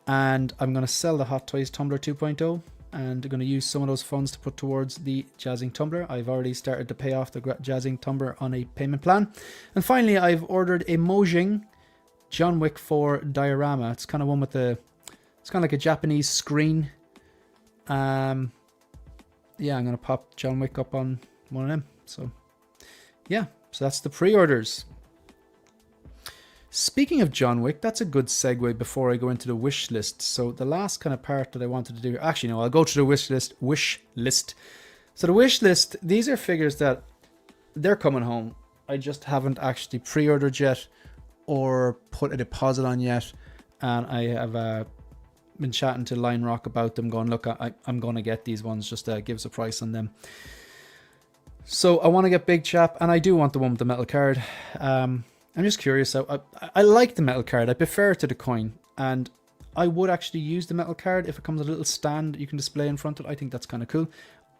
And I'm going to sell the Hot Toys Tumbler 2.0 and I'm going to use some of those funds to put towards the Jazz Inc. Tumbler. I've already started to pay off the Jazz Inc. Tumbler on a payment plan. And finally, I've ordered a Mojang John Wick 4 diorama. It's kind of one with the, it's kind of like a Japanese screen. Yeah, I'm going to pop John Wick up on one of them. So yeah, so that's the pre-orders. Speaking of John Wick, that's a good segue before I go into the wish list. So the last kind of part that I wanted to do, actually no, I'll go to the wish list. So the wish list, these are figures that they're coming home. I just haven't actually pre-ordered yet or put a deposit on yet. And I have been chatting to Lion Rock about them, going, look, I'm going to get these ones, just give us a price on them. So I want to get Big Chap, and I do want the one with the metal card. I'm just curious. I like the metal card. I prefer it to the coin. And I would actually use the metal card if it comes with a little stand you can display in front of it. I think that's kind of cool.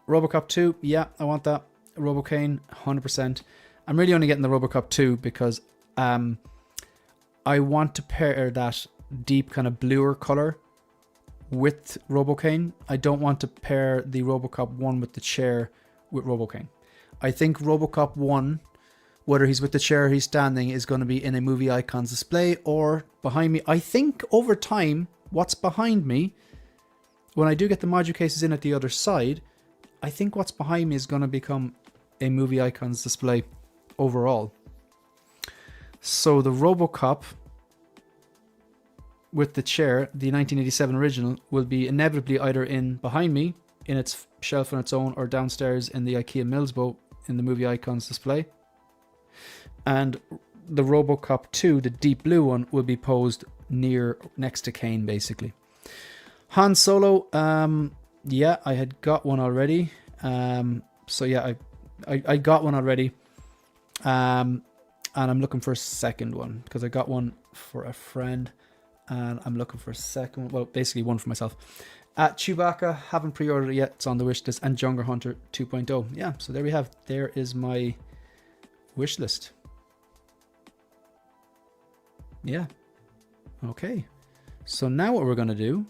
Robocop 2. Yeah, I want that. Robocane, 100%. I'm really only getting the Robocop 2 because I want to pair that deep kind of bluer color with Robocane. I don't want to pair the Robocop 1 with the chair with Robocane. I think Robocop 1... whether he's with the chair or he's standing, is going to be in a movie icons display or behind me. I think over time, what's behind me, when I do get the module cases in at the other side, I think what's behind me is going to become a movie icons display overall. So the RoboCop with the chair, the 1987 original, will be inevitably either in behind me in its shelf on its own or downstairs in the IKEA Millsbo in the movie icons display. And the RoboCop 2, the deep blue one, will be posed next to Kane, basically. Han Solo, yeah, I had got one already. So yeah, I got one already. And I'm looking for a second one because I got one for a friend. And I'm looking for a second one. Well, basically one for myself. Chewbacca, haven't pre-ordered it yet. It's on the wish list. And Jungle Hunter 2.0. Yeah, so there we have. There is my wish list. Yeah. Okay. So now what we're going to do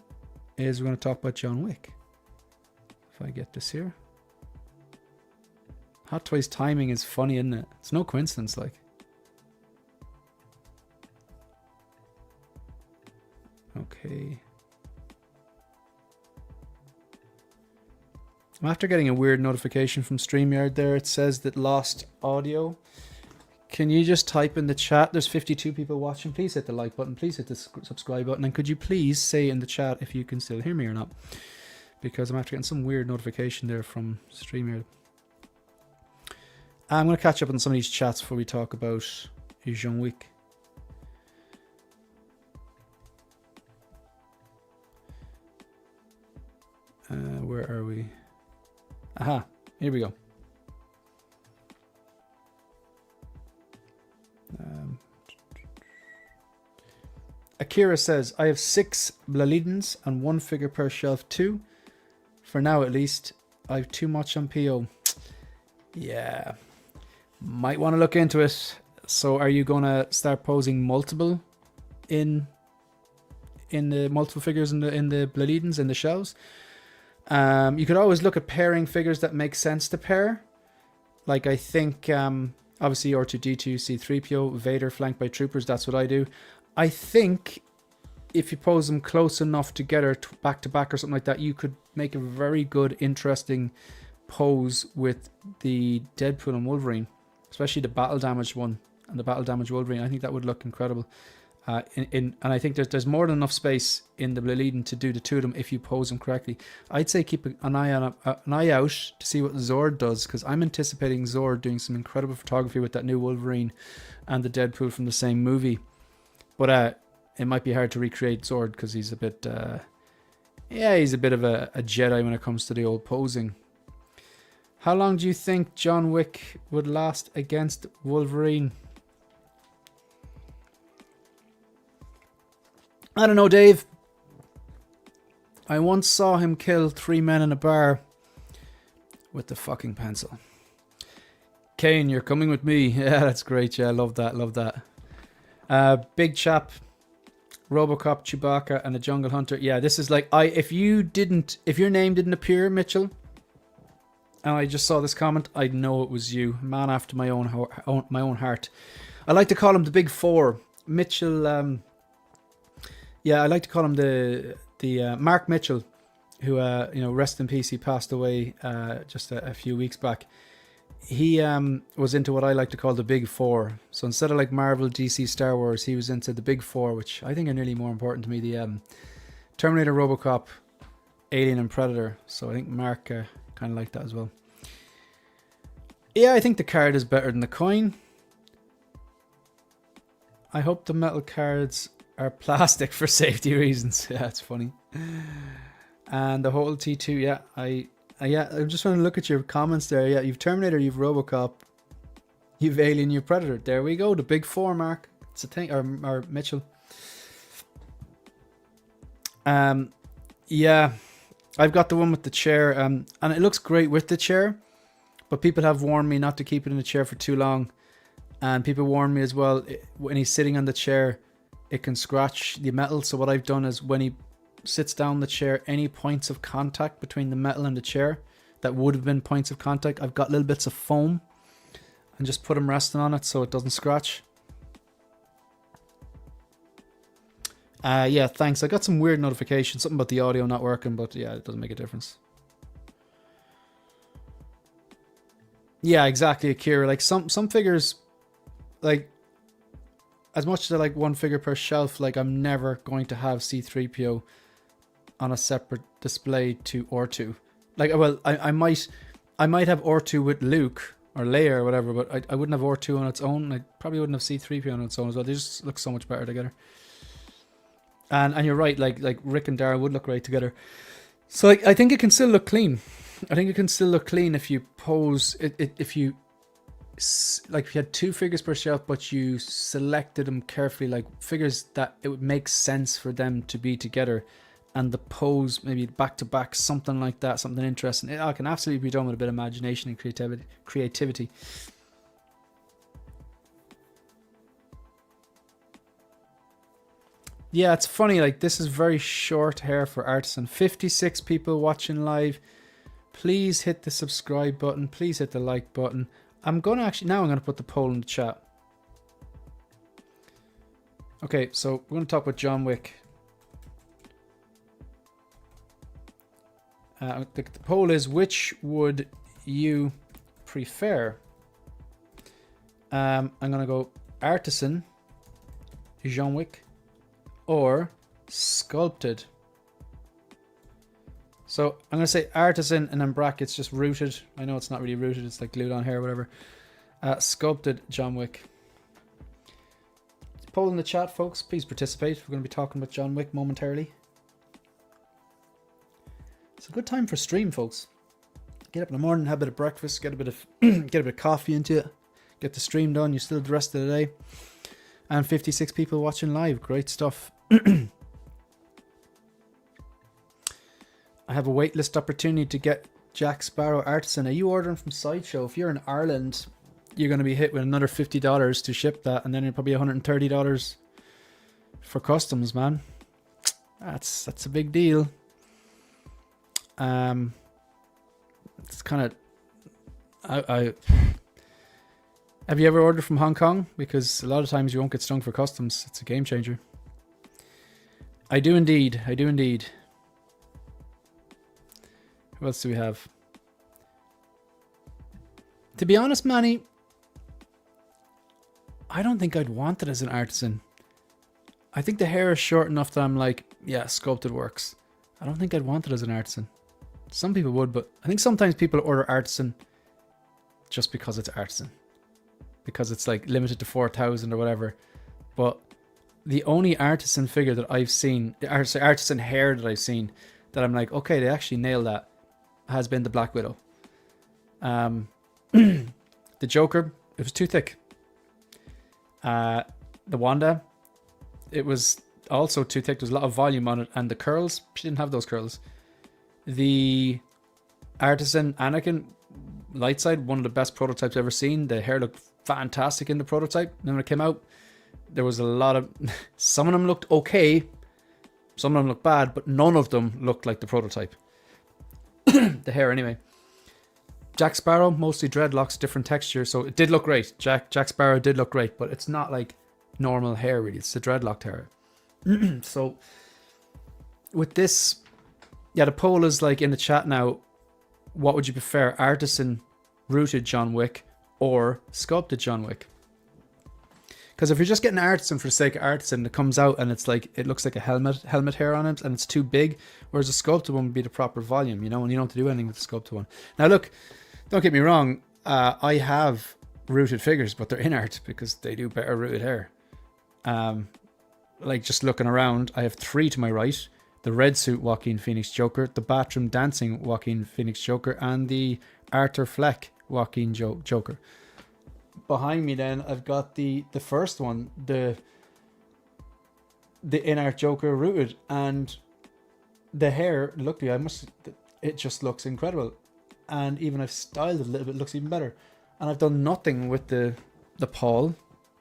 is we're going to talk about John Wick. If I get this here. Hot Toys timing is funny, isn't it? It's no coincidence, like. Okay. I'm after getting a weird notification from StreamYard there. It says that lost audio. Can you just type in the chat? There's 52 people watching. Please hit the like button. Please hit the subscribe button. And could you please say in the chat if you can still hear me or not? Because I'm after getting some weird notification there from StreamYard. I'm going to catch up on some of these chats before we talk about John Wick. Where are we? Aha, here we go. Akira says, I have 6 Blalidens and 1 figure per shelf too. For now at least. I have too much on PO. Yeah. Might want to look into it. So are you going to start posing multiple in the multiple figures in the Blalidens in the shelves? You could always look at pairing figures that make sense to pair. Like I think obviously R2D2, C3PO, Vader flanked by troopers, that's what I do. I think if you pose them close enough together, back to back or something like that, you could make a very good, interesting pose with the Deadpool and Wolverine, especially the battle damaged one and the battle damaged Wolverine. I think that would look incredible. And I think there's more than enough space in the Blaliden to do the two of them if you pose them correctly. I'd say keep an eye out to see what Zord does, because I'm anticipating Zord doing some incredible photography with that new Wolverine and the Deadpool from the same movie. But it might be hard to recreate Zord because he's a bit, he's a bit of a Jedi when it comes to the old posing. How long do you think John Wick would last against Wolverine? I don't know, Dave. I once saw him kill 3 men in a bar with the fucking pencil. Kane, you're coming with me. Yeah, that's great. Yeah, I love that. Love that. Big chap, RoboCop, Chewbacca, and a Jungle Hunter. Yeah, this is like if your name didn't appear, Mitchell, and I just saw this comment, I'd know it was you. Man after my own heart. I like to call him the Big Four. Mitchell. Yeah, I like to call him the Mark Mitchell, who rest in peace. He passed away just a few weeks back. He was into what I like to call the Big Four. So instead of like Marvel, DC, Star Wars, he was into the Big Four, which I think are nearly more important to me. The Terminator, RoboCop, Alien, and Predator. So I think Mark kind of liked that as well. Yeah, I think the card is better than the coin. I hope the metal cards are plastic for safety reasons. Yeah, it's funny. And the whole T2, yeah, I'm just trying to look at your comments there. Yeah, you've Terminator, you've RoboCop, you've Alien, you've Predator. There we go, the Big Four, Mark. It's a thing, or Mitchell. Yeah, I've got the one with the chair, and it looks great with the chair, but people have warned me not to keep it in the chair for too long, and people warned me as well, when he's sitting on the chair, it can scratch the metal. So what I've done is when he sits down the chair, any points of contact between the metal and the chair that would have been points of contact, I've got little bits of foam and just put them resting on it so it doesn't scratch. Yeah, thanks. I got some weird notification, something about the audio not working, but yeah, it doesn't make a difference. Yeah, exactly, Akira. Like some figures, like as much as I like one figure per shelf, like I'm never going to have C3PO on a separate display to R2. Like, well, I might have R2 with Luke or Leia or whatever, but I wouldn't have R2 on its own. I probably wouldn't have C3PO on its own as well. They just look so much better together. And you're right, like Rick and Dara would look great together. So like, I think it can still look clean. I think it can still look clean if you pose it. If you like, if you had two figures per shelf, but you selected them carefully, like figures that it would make sense for them to be together, and the pose maybe back to back, something like that, something interesting. It can absolutely be done with a bit of imagination and creativity. Yeah, it's funny, like this is very short hair for Artisan. 56 people watching live. Please hit the subscribe button. Please hit the like button. I'm going to put the poll in the chat. Okay, so we're going to talk about John Wick. The poll is, which would you prefer? I'm going to go Artisan, John Wick, or sculpted. So I'm going to say Artisan and then brackets just rooted. I know it's not really rooted, it's like glued on here or whatever. Sculpted John Wick. Poll in the chat, folks. Please participate. We're going to be talking about John Wick momentarily. It's a good time for stream, folks. Get up in the morning, have a bit of breakfast, get a bit of coffee into it, get the stream done. You still have the rest of the day. And 56 people watching live. Great stuff. I have a waitlist opportunity to get Jack Sparrow Artisan. Are you ordering from Sideshow? If you're in Ireland, you're going to be hit with another $50 to ship that, and then probably $130 for customs, man. That's a big deal. It's kind of... I have you ever ordered from Hong Kong? Because a lot of times you won't get stung for customs. It's a game changer. I do indeed. I do indeed. What else do we have? To be honest, Manny, I don't think I'd want it as an Artisan. I think the hair is short enough that I'm like, yeah, sculpted works. I don't think I'd want it as an Artisan. Some people would, but I think sometimes people order Artisan just because it's Artisan. Because it's like limited to 4,000 or whatever. But the only Artisan figure that I've seen, the Artisan hair that I've seen, that I'm like, okay, they actually nailed that, has been the Black Widow. The Joker, it was too thick. The Wanda, it was also too thick. There was a lot of volume on it. And the curls, she didn't have those curls. The Artisan Anakin, light side, one of the best prototypes I've ever seen. The hair looked fantastic in the prototype. And then when it came out, there was a lot of... Some of them looked okay. Some of them looked bad. But none of them looked like the prototype. The hair anyway. Jack Sparrow, mostly dreadlocks, different texture. So it did look great. Jack Sparrow did look great. But it's not like normal hair really. It's the dreadlocked hair. So with this... Yeah, the poll is like in the chat now. What would you prefer? Artisan rooted John Wick or sculpted John Wick? Because if you're just getting Artisan for the sake of Artisan, it comes out and it's like, it looks like a helmet hair on it and it's too big. Whereas a sculpted one would be the proper volume, you know, and you don't have to do anything with the sculpted one. Now look, don't get me wrong. I have rooted figures, but they're in art because they do better rooted hair. Like just looking around, I have 3 to my right. The red suit Joaquin Phoenix Joker, the bathroom dancing Joaquin Phoenix Joker, and the Arthur Fleck Joaquin Joker. Behind me then, I've got the first one, the in-art Joker rooted, and the hair, look, it just looks incredible. And even I've styled it a little bit, it looks even better. And I've done nothing with the pawl.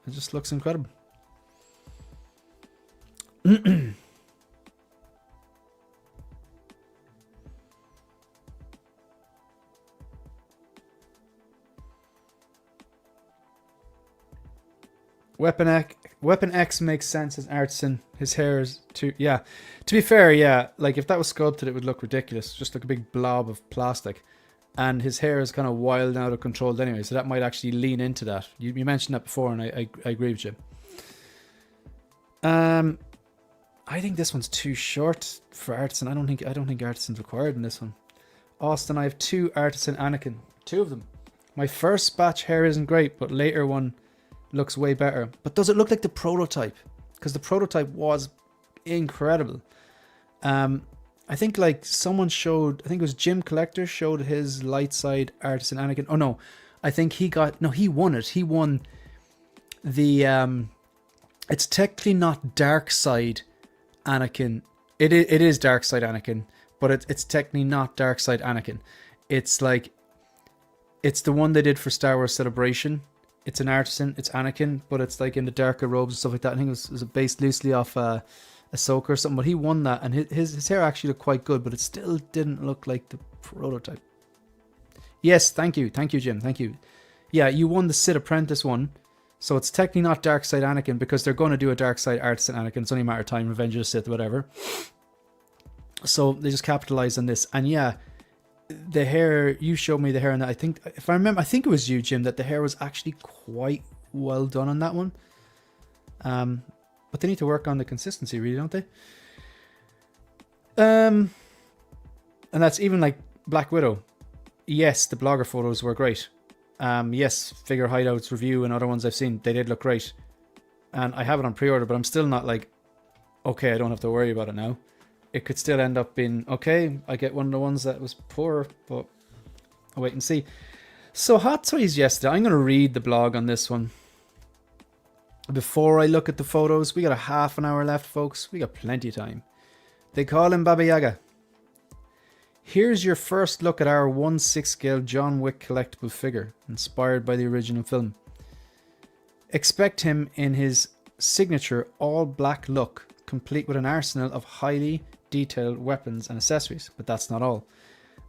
It just looks incredible. Weapon X makes sense as Artisan. His hair is too... Yeah. To be fair, yeah. Like, if that was sculpted, it would look ridiculous. Just like a big blob of plastic. and his hair is kind of wild and out of control anyway, so that might actually lean into that. You mentioned that before, and I agree with you. I think this one's too short for Artisan. I don't think Artisan's required in this one. Austin, I have 2 Artisan Anakin. 2 of them. My first batch hair isn't great, but later one looks way better. But does it look like the prototype? Because the prototype was incredible. I think like someone showed, I think it was Jim Collector showed his light side Artisan Anakin. Oh no, I think he won it. He won the, it's technically not dark side Anakin. It is dark side Anakin, but it's technically not dark side Anakin. It's like, it's the one they did for Star Wars Celebration. It's an Artisan, it's Anakin, but it's like in the darker robes and stuff like that. I think it was based loosely off Ahsoka or something, but he won that, and his hair actually looked quite good, but it still didn't look like the prototype. Yes, thank you, Jim, thank you. Yeah, you won the Sith Apprentice one, so it's technically not dark side Anakin, because they're going to do a dark side Artisan Anakin. It's only a matter of time, Revenge of the Sith, whatever. So they just capitalized on this, and yeah, the hair, you showed me the hair, and I think, if I remember, I think it was you, Jim, that the hair was actually quite well done on that one. But they need to work on the consistency, really, don't they? And that's even like Black Widow. Yes, the blogger photos were great. Yes, Figure Hideouts review and other ones I've seen, they did look great. And I have it on pre-order, but I'm still not like, okay, I don't have to worry about it now. It could still end up being, okay, I get one of the ones that was poor, but I'll wait and see. So Hot Toys yesterday, I'm going to read the blog on this one. Before I look at the photos, we got a half an hour left, folks. We got plenty of time. They call him Baba Yaga. Here's your first look at our 1/6 scale John Wick collectible figure, inspired by the original film. Expect him in his signature all-black look, complete with an arsenal of highly detailed weapons and accessories. But that's not all.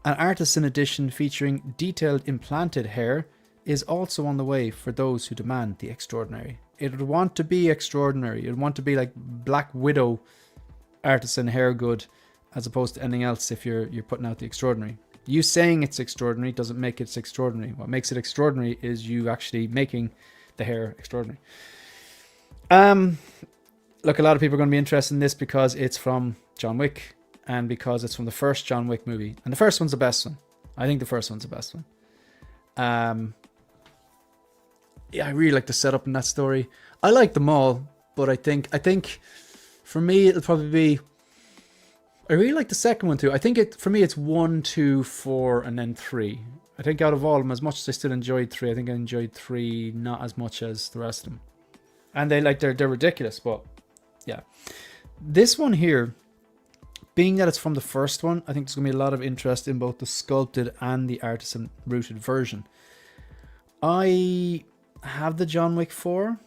An artisan edition featuring detailed implanted hair is also on the way for those who demand the extraordinary. It would want to be extraordinary. It would want to be like Black Widow artisan hair good, as opposed to anything else if you're putting out the extraordinary. You saying it's extraordinary doesn't make it extraordinary. What makes it extraordinary is you actually making the hair extraordinary. Look, a lot of people are going to be interested in this because it's from John Wick and because it's from the first John Wick movie. And the first one's the best one. I think the first one's the best one. Yeah, I really like the setup in that story. I like them all, but I think for me it'll probably be, I really like the second one too. I think for me it's 1, 2, 4, and then 3. I think out of all of them, as much as I still enjoyed 3, I think I enjoyed 3 not as much as the rest of them. And they're ridiculous, but yeah. This one here, being that it's from the first one, I think there's going to be a lot of interest in both the sculpted and the artisan rooted version. I have the John Wick 4,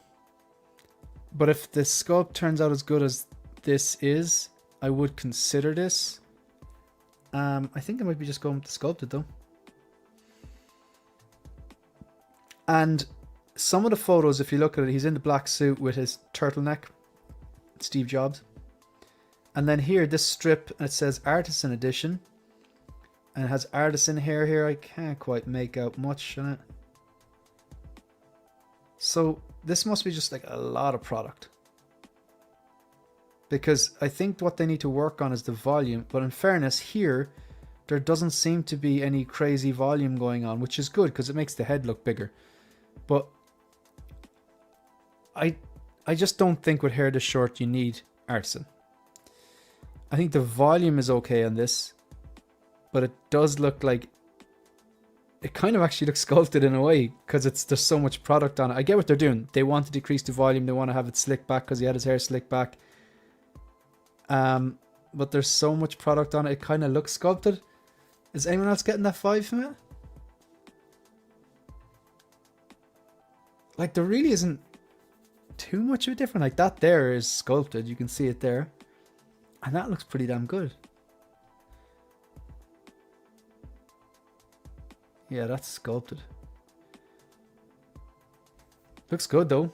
but if the sculpt turns out as good as this is, I would consider this. I think I might be just going with the sculpted though. And some of the photos, if you look at it, he's in the black suit with his turtleneck, Steve Jobs. And then here, this strip, it says Artisan Edition. And it has artisan hair here. I can't quite make out much on it. So this must be just like a lot of product. Because I think what they need to work on is the volume. But in fairness, here, there doesn't seem to be any crazy volume going on, which is good because it makes the head look bigger. But I just don't think with hair this short you need artisan. I think the volume is okay on this, but it does look like it kind of actually looks sculpted in a way because there's so much product on it. I get what they're doing. They want to decrease the volume. They want to have it slicked back because he had his hair slicked back. But there's so much product on it. It kind of looks sculpted. Is anyone else getting that 5 from it? Like there really isn't too much of a difference. Like that there is sculpted. You can see it there. And that looks pretty damn good. Yeah, that's sculpted. Looks good though.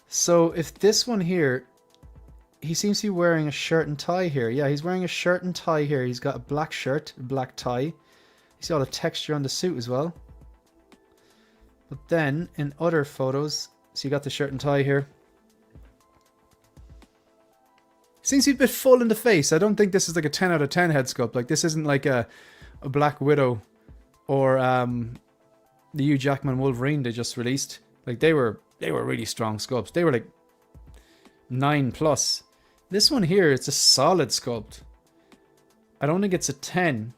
So if this one here, he seems to be wearing a shirt and tie here. Yeah, he's wearing a shirt and tie here. He's got a black shirt, a black tie. You see all the texture on the suit as well. But then in other photos, so you got the shirt and tie here. Seems to be a bit full in the face. I don't think this is like a 10 out of 10 head sculpt. Like this isn't like a Black Widow or the Hugh Jackman Wolverine they just released. Like they were really strong sculpts. They were like 9+. This one here, it's a solid sculpt. I don't think it's a 10.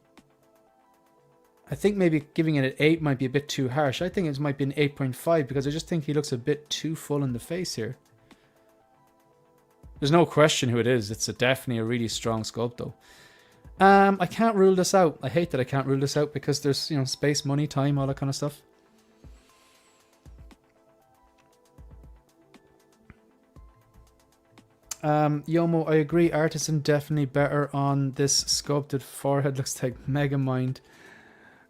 I think maybe giving it an 8 might be a bit too harsh. I think it might be an 8.5 because I just think he looks a bit too full in the face here. There's no question who it is. It's definitely a really strong sculpt though. I can't rule this out. I hate that I can't rule this out because there's, you know, space, money, time, all that kind of stuff. Yomo, I agree. Artisan definitely better on this sculpted forehead. Looks like Megamind.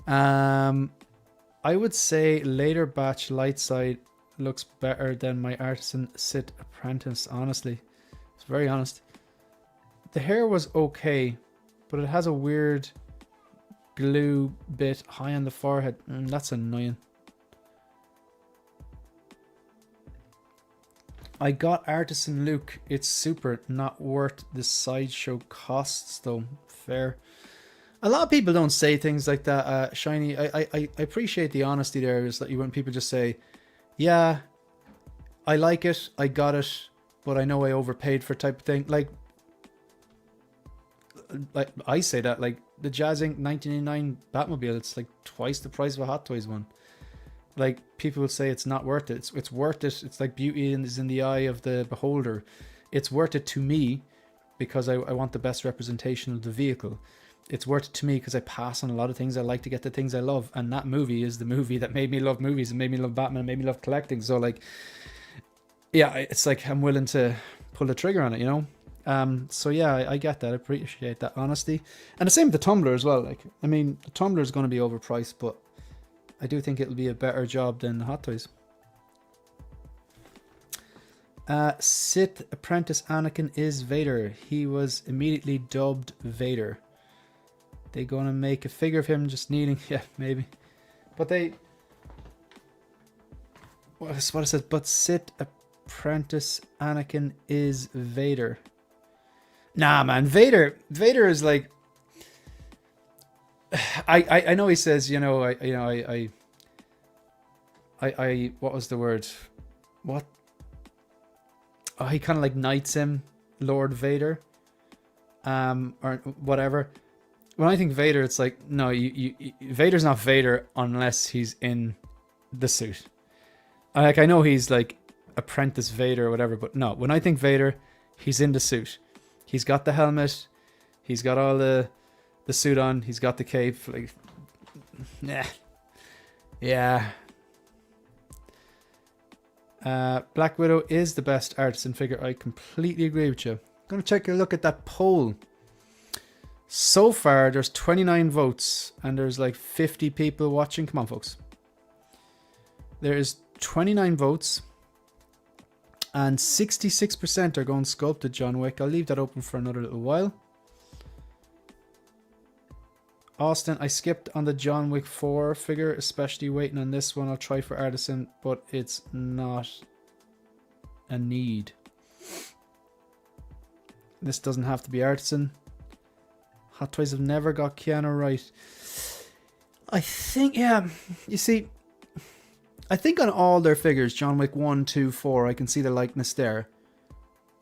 I would say later batch light side looks better than my Artisan Sit Apprentice, honestly. It's very honest. The hair was okay, but it has a weird glue bit high on the forehead. That's annoying. I got Artisan Luke. It's super, not worth the sideshow costs though. Fair. A lot of people don't say things like that, Shiny. I appreciate the honesty there. Is that when people just say, yeah, I like it, I got it, but I know I overpaid for type of thing. Like I say that, like the Jazz Inc. 1989 Batmobile, it's like twice the price of a Hot Toys one. Like people will say it's not worth it. It's worth it. It's like beauty is in the eye of the beholder. It's worth it to me because I want the best representation of the vehicle. It's worth it to me because I pass on a lot of things. I like to get the things I love, and that movie is the movie that made me love movies and made me love Batman and made me love collecting. So like, yeah, it's like I'm willing to pull the trigger on it, you know. So yeah, I get that. I appreciate that honesty, and the same with the tumbler as well. Like, I mean, the tumbler is going to be overpriced, but I do think it'll be a better job than the Hot Toys. Sith Apprentice Anakin is Vader. He was immediately dubbed Vader. They gonna make a figure of him just needing, yeah, maybe. But they, what it says, but Sith Apprentice Anakin is Vader. Nah, man, Vader is like, I know he says, you know, I what was the word? What? Oh, he kind of like knights him, Lord Vader, or whatever. When I think Vader, it's like, no, Vader's not Vader unless he's in the suit. Like, I know he's like Apprentice Vader or whatever, but no, when I think Vader, he's in the suit. He's got the helmet. He's got all the suit on. He's got the cape. Like, yeah. Black Widow is the best Artisan figure. I completely agree with you. I'm going to take a look at that poll. So far, there's 29 votes and there's like 50 people watching. Come on, folks. There is 29 votes and 66% are going sculpted John Wick. I'll leave that open for another little while. Austin, I skipped on the John Wick 4 figure, especially waiting on this one. I'll try for Artisan, but it's not a need. This doesn't have to be Artisan. Hot Toys have never got Keanu right. I think, yeah, you see, I think on all their figures, John Wick 1, 2, 4, I can see the likeness there.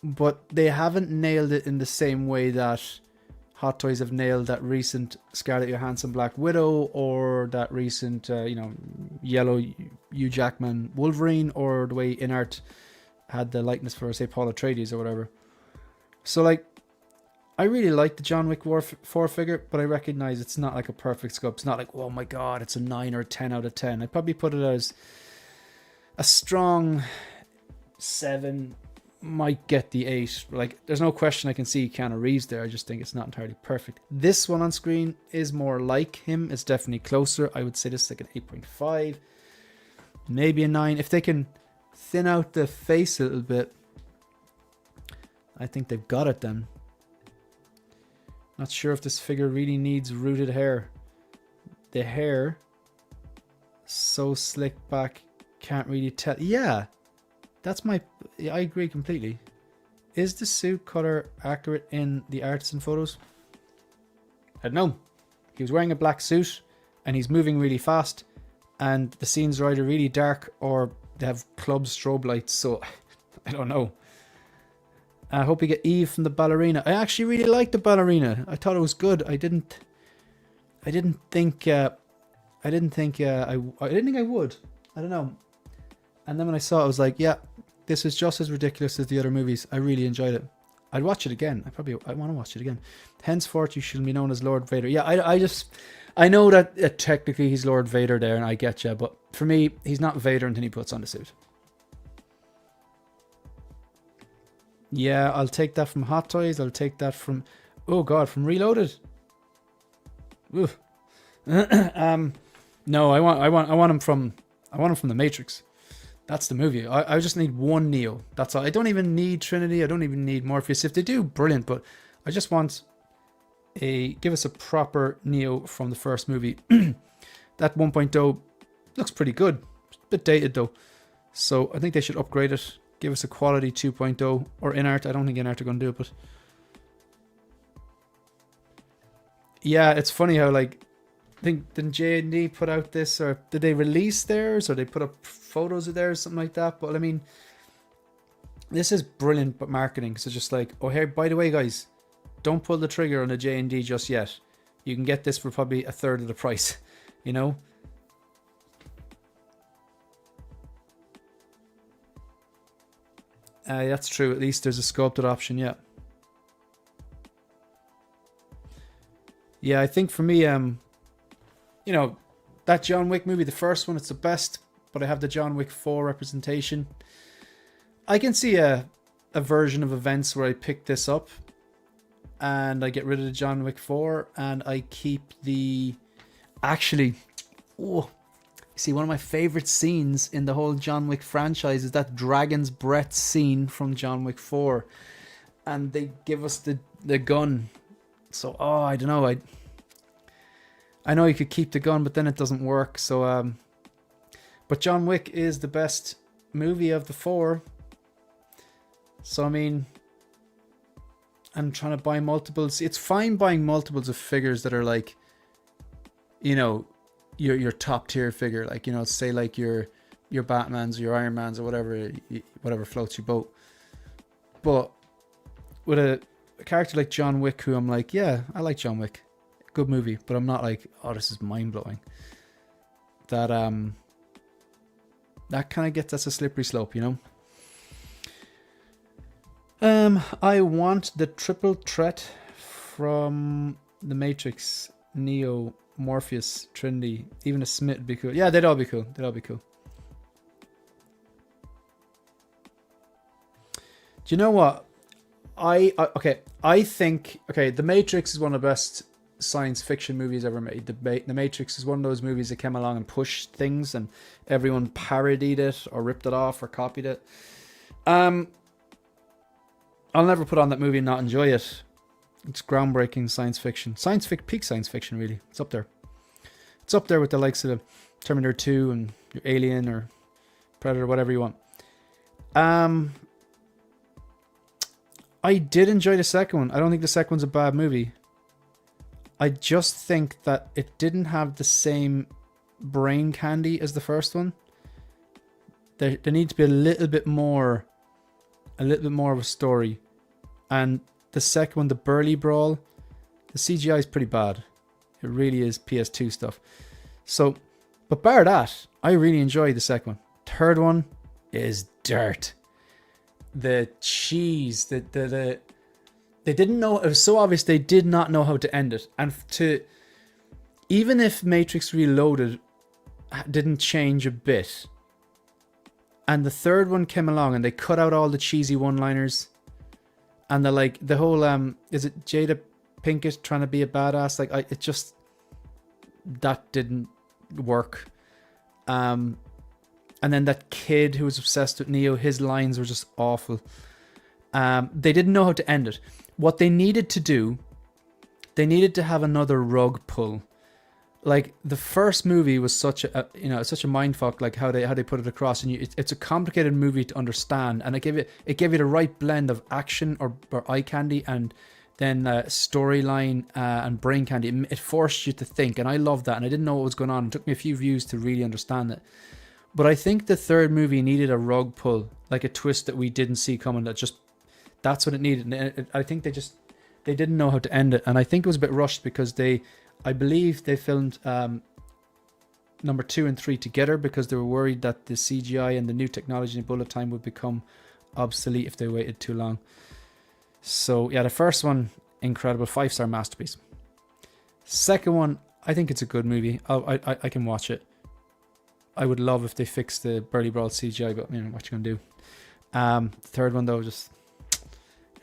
But they haven't nailed it in the same way that Hot Toys have nailed that recent Scarlett Johansson Black Widow or that recent, yellow Hugh Jackman Wolverine, or the way InArt had the likeness for, say, Paul Atreides or whatever. So, like, I really like the John Wick 4 figure, but I recognize it's not like a perfect sculpt. It's not like, oh my god, it's a 9 or a 10 out of 10. I'd probably put it as a strong 7, might get the 8. Like, there's no question I can see Keanu Reeves there. I just think it's not entirely perfect. This one on screen is more like him. It's definitely closer. I would say this is like an 8.5. Maybe a 9. If they can thin out the face a little bit, I think they've got it then. Not sure if this figure really needs rooted hair. The hair, so slick back, can't really tell. Yeah, that's my... I agree completely. Is the suit color accurate in the artisan photos? I don't know. He was wearing a black suit and he's moving really fast, and the scenes are either really dark or they have club strobe lights, so I don't know. I hope we get Eve from the ballerina. I actually really liked the ballerina. I thought it was good. I didn't think I didn't think I would. I don't know. And then when I saw it, I was like, yeah, this is just as ridiculous as the other movies. I really enjoyed it. I'd watch it again. I want to watch it again. Henceforth, you shall be known as Lord Vader. Yeah, I know that technically he's Lord Vader there, and I get you, but for me, he's not Vader until he puts on the suit. Yeah, I'll take that from Hot Toys. I'll take that from, oh god, from Reloaded. Oof. No, I want him from The Matrix. That's the movie. I just need one Neo. That's all. I don't even need Trinity. I don't even need Morpheus. If they do, brilliant. But I just want give us a proper Neo from the first movie. That 1.0 looks pretty good. It's a bit dated though. So I think they should upgrade it. Give us a quality 2.0 or InArt. I don't think InArt are going to do it, but yeah, it's funny how like I think didn't J&D put out this, or did they release theirs, or they put up photos of theirs, something like that. But I mean, this is brilliant but marketing. So just like, oh hey, by the way guys, don't pull the trigger on a J&D just yet. You can get this for probably a third of the price, you know. That's true. At least there's a sculpted option. Yeah. Yeah, I think for me, you know, that John Wick movie, the first one, it's the best. But I have the John Wick 4 representation. I can see a version of events where I pick this up and I get rid of the John Wick 4 and I keep the... Actually, oh, see, one of my favorite scenes in the whole John Wick franchise is that Dragon's Breath scene from John Wick 4. And they give us the gun. So, oh, I don't know. I know you could keep the gun, but then it doesn't work. So, but John Wick is the best movie of the 4. So, I mean, I'm trying to buy multiples. It's fine buying multiples of figures that are like, you know, your top tier figure. Like, you know, say like your Batmans or your Iron Mans or whatever floats your boat. But with a character like John Wick, who I'm like, yeah, I like John Wick. Good movie. But I'm not like, oh, this is mind-blowing. That kind of gets us a slippery slope, you know. I want the triple threat from the Matrix, Neo, Morpheus, Trinity, even a Smith would be cool. Yeah, they'd all be cool. They'd all be cool. Do you know what? I think The Matrix is one of the best science fiction movies ever made. The Matrix is one of those movies that came along and pushed things and everyone parodied it or ripped it off or copied it. I'll never put on that movie and not enjoy it. It's groundbreaking science fiction. Peak science fiction, really. It's up there. It's up there with the likes of Terminator 2 and your Alien or Predator, whatever you want. I did enjoy the second one. I don't think the second one's a bad movie. I just think that it didn't have the same brain candy as the first one. There needs to be a little bit more of a story. And the second one, the Burly Brawl, the CGI is pretty bad. It really is PS2 stuff. So, but bar that, I really enjoyed the second one. Third one is dirt. The cheese, they didn't know, it was so obvious they did not know how to end it. And even if Matrix Reloaded didn't change a bit, and the third one came along and they cut out all the cheesy one-liners, and the whole is it Jada Pinkett trying to be a badass? That didn't work. And then that kid who was obsessed with Neo, his lines were just awful. They didn't know how to end it. What they needed to do, they needed to have another rug pull. Like the first movie was such a such a mindfuck, like how they put it across, and it's a complicated movie to understand, and it gave you the right blend of action or eye candy and then storyline and brain candy. It forced you to think, and I loved that, and I didn't know what was going on. It took me a few views to really understand it. But I think the third movie needed a rug pull, like a twist that we didn't see coming. That's what it needed. And I think they didn't know how to end it, and I think it was a bit rushed because I believe they filmed number 2 and 3 together because they were worried that the CGI and the new technology in bullet time would become obsolete if they waited too long. So yeah, the first one, incredible, 5-star masterpiece. Second one, I think it's a good movie. I can watch it. I would love if they fixed the Burly Brawl CGI, but you know what you gonna do. Third one though, just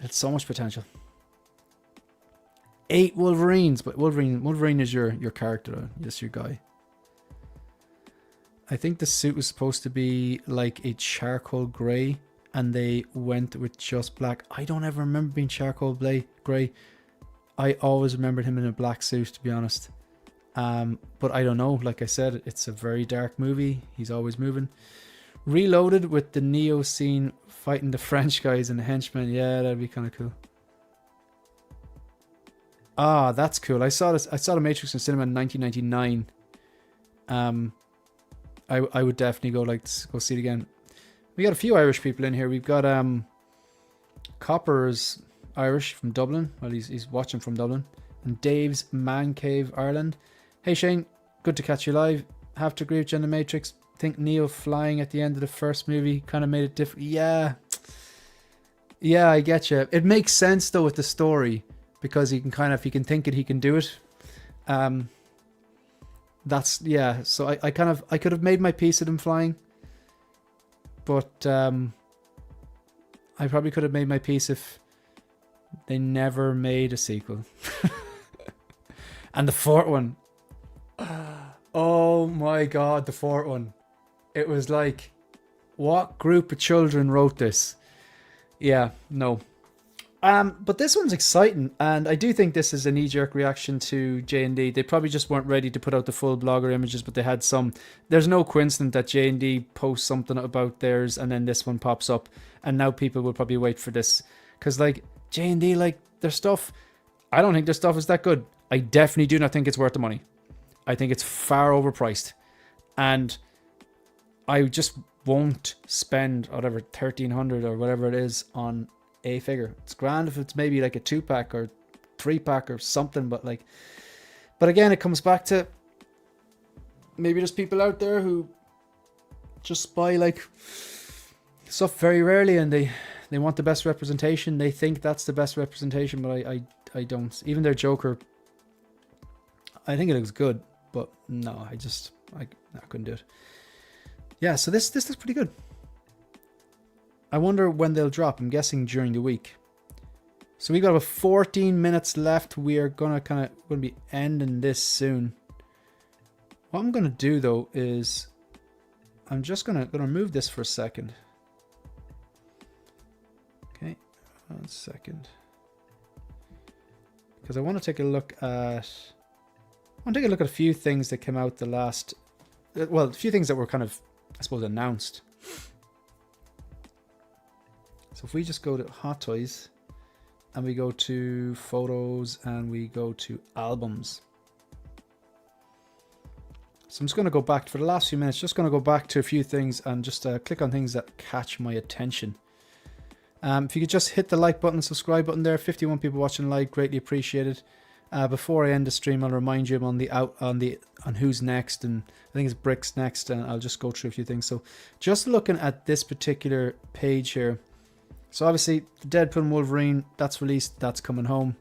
it's so much potential. 8 Wolverines, but Wolverine is your character, just your guy. I think the suit was supposed to be like a charcoal grey, and they went with just black. I don't ever remember being charcoal grey. I always remembered him in a black suit, to be honest. But I don't know. Like I said, it's a very dark movie. He's always moving. Reloaded with the Neo scene fighting the French guys and the henchmen. Yeah, that'd be kind of cool. Ah, that's cool. I saw The Matrix in cinema in 1999. I would definitely go see it again. We got a few Irish people in here. We've got Copper's Irish from Dublin. Well, he's watching from Dublin. And Dave's Man Cave, Ireland. Hey Shane, good to catch you live. Have to agree with you on The Matrix. Think Neo flying at the end of the first movie kind of made it different. Yeah, I get you. It makes sense though with the story. Because he can think it, he can do it. That's, yeah. So I could have made my peace with him flying. But I probably could have made my peace if they never made a sequel. And the fourth one. Oh my God, the fourth one. It was like, what group of children wrote this? Yeah, no. But this one's exciting, and I do think this is a knee-jerk reaction to J&D. They probably just weren't ready to put out the full blogger images, but they had some. There's no coincidence that J&D posts something about theirs, and then this one pops up, and now people will probably wait for this. Because, like, J&D, like, their stuff, I don't think their stuff is that good. I definitely do not think it's worth the money. I think it's far overpriced. And I just won't spend, whatever, 1,300 or whatever it is on a figure. It's grand if it's maybe like a 2-pack or 3-pack or something, but again, it comes back to maybe there's people out there who just buy like stuff very rarely, and they want the best representation. They think that's the best representation, but I don't. Even their Joker, I think it looks good, but no, I couldn't do it. Yeah, so this looks pretty good. I wonder when they'll drop. I'm guessing during the week. So we got about 14 minutes left. We are gonna be ending this soon. What I'm gonna do though is I'm just gonna remove this for a second. Okay, 1 second. Because I want to take a look at a few things that came out the last. Well, a few things that were kind of, I suppose, announced. So if we just go to Hot Toys and we go to photos and we go to albums. So I'm just going to go back for the last few minutes, just going to go back to a few things and just click on things that catch my attention. If you could just hit the like button, subscribe button there. 51 people watching live, greatly appreciated. Before I end the stream, I'll remind you on who's next, and I think it's Brick's next, and I'll just go through a few things. So just looking at this particular page here. So obviously, the Deadpool and Wolverine, that's released, that's coming home.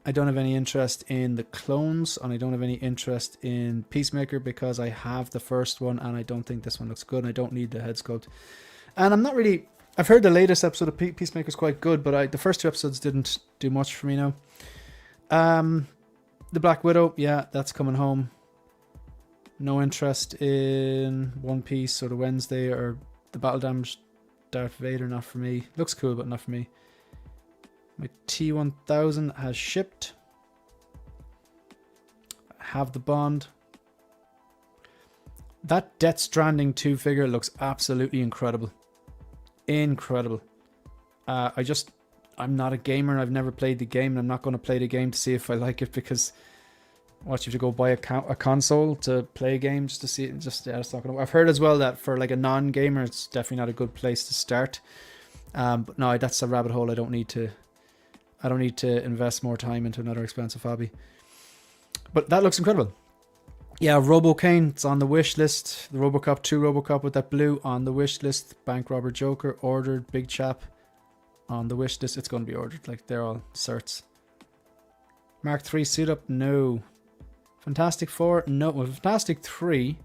I don't have any interest in the clones, and I don't have any interest in Peacemaker because I have the first one, and I don't think this one looks good, and I don't need the head sculpt. And I'm not really... I've heard the latest episode of Peacemaker is quite good, but the first 2 episodes didn't do much for me now. The Black Widow, yeah, that's coming home. No interest in One Piece or the Wednesday or the Battle Damage Darth Vader, not for me. Looks cool, but not for me. My T1000 has shipped. I have the Bond. That Death Stranding 2 figure looks absolutely incredible. Incredible. I'm not a gamer. I've never played the game, and I'm not going to play the game to see if I like it, because what, you have to go buy a console to play games to see it? Yeah, it's not going to. I've heard as well that for like a non-gamer, it's definitely not a good place to start. But no, that's a rabbit hole I don't need to invest more time into another expensive hobby. But that looks incredible. Yeah, Robocane, it's on the wish list. The Robocop 2 Robocop with that blue on the wish list. Bank Robber Joker ordered. Big Chap on the wish list. It's going to be ordered. Like, they're all certs. Mark 3 suit up? No. Fantastic 4? No. Well, Fantastic 3.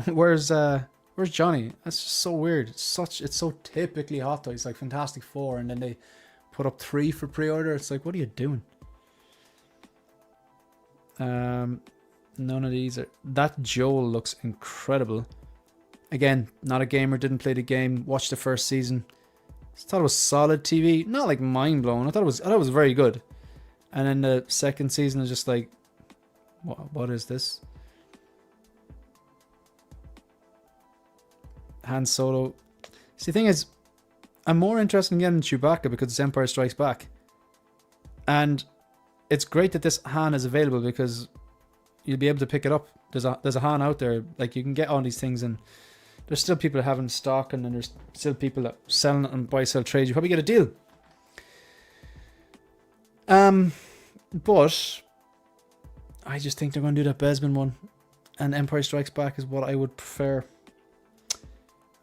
Where's Johnny? That's just so weird. It's so typically Hot Toys, like Fantastic 4, and then they put up 3 for pre-order. It's like, what are you doing? None of these are. That Joel looks incredible. Again, not a gamer, didn't play the game, watched the first season. Just thought it was solid TV. Not like mind blowing. I thought it was very good. And then the second season is just like, what is this? Han Solo. See, the thing is, I'm more interested in getting Chewbacca because it's Empire Strikes Back. And it's great that this Han is available because you'll be able to pick it up. There's a Han out there. Like, you can get all these things, and there's still people that have in stock, and then there's still people that selling it and buy, sell, trade. You probably get a deal. But I just think they're going to do that Besman one, and Empire Strikes Back is what I would prefer.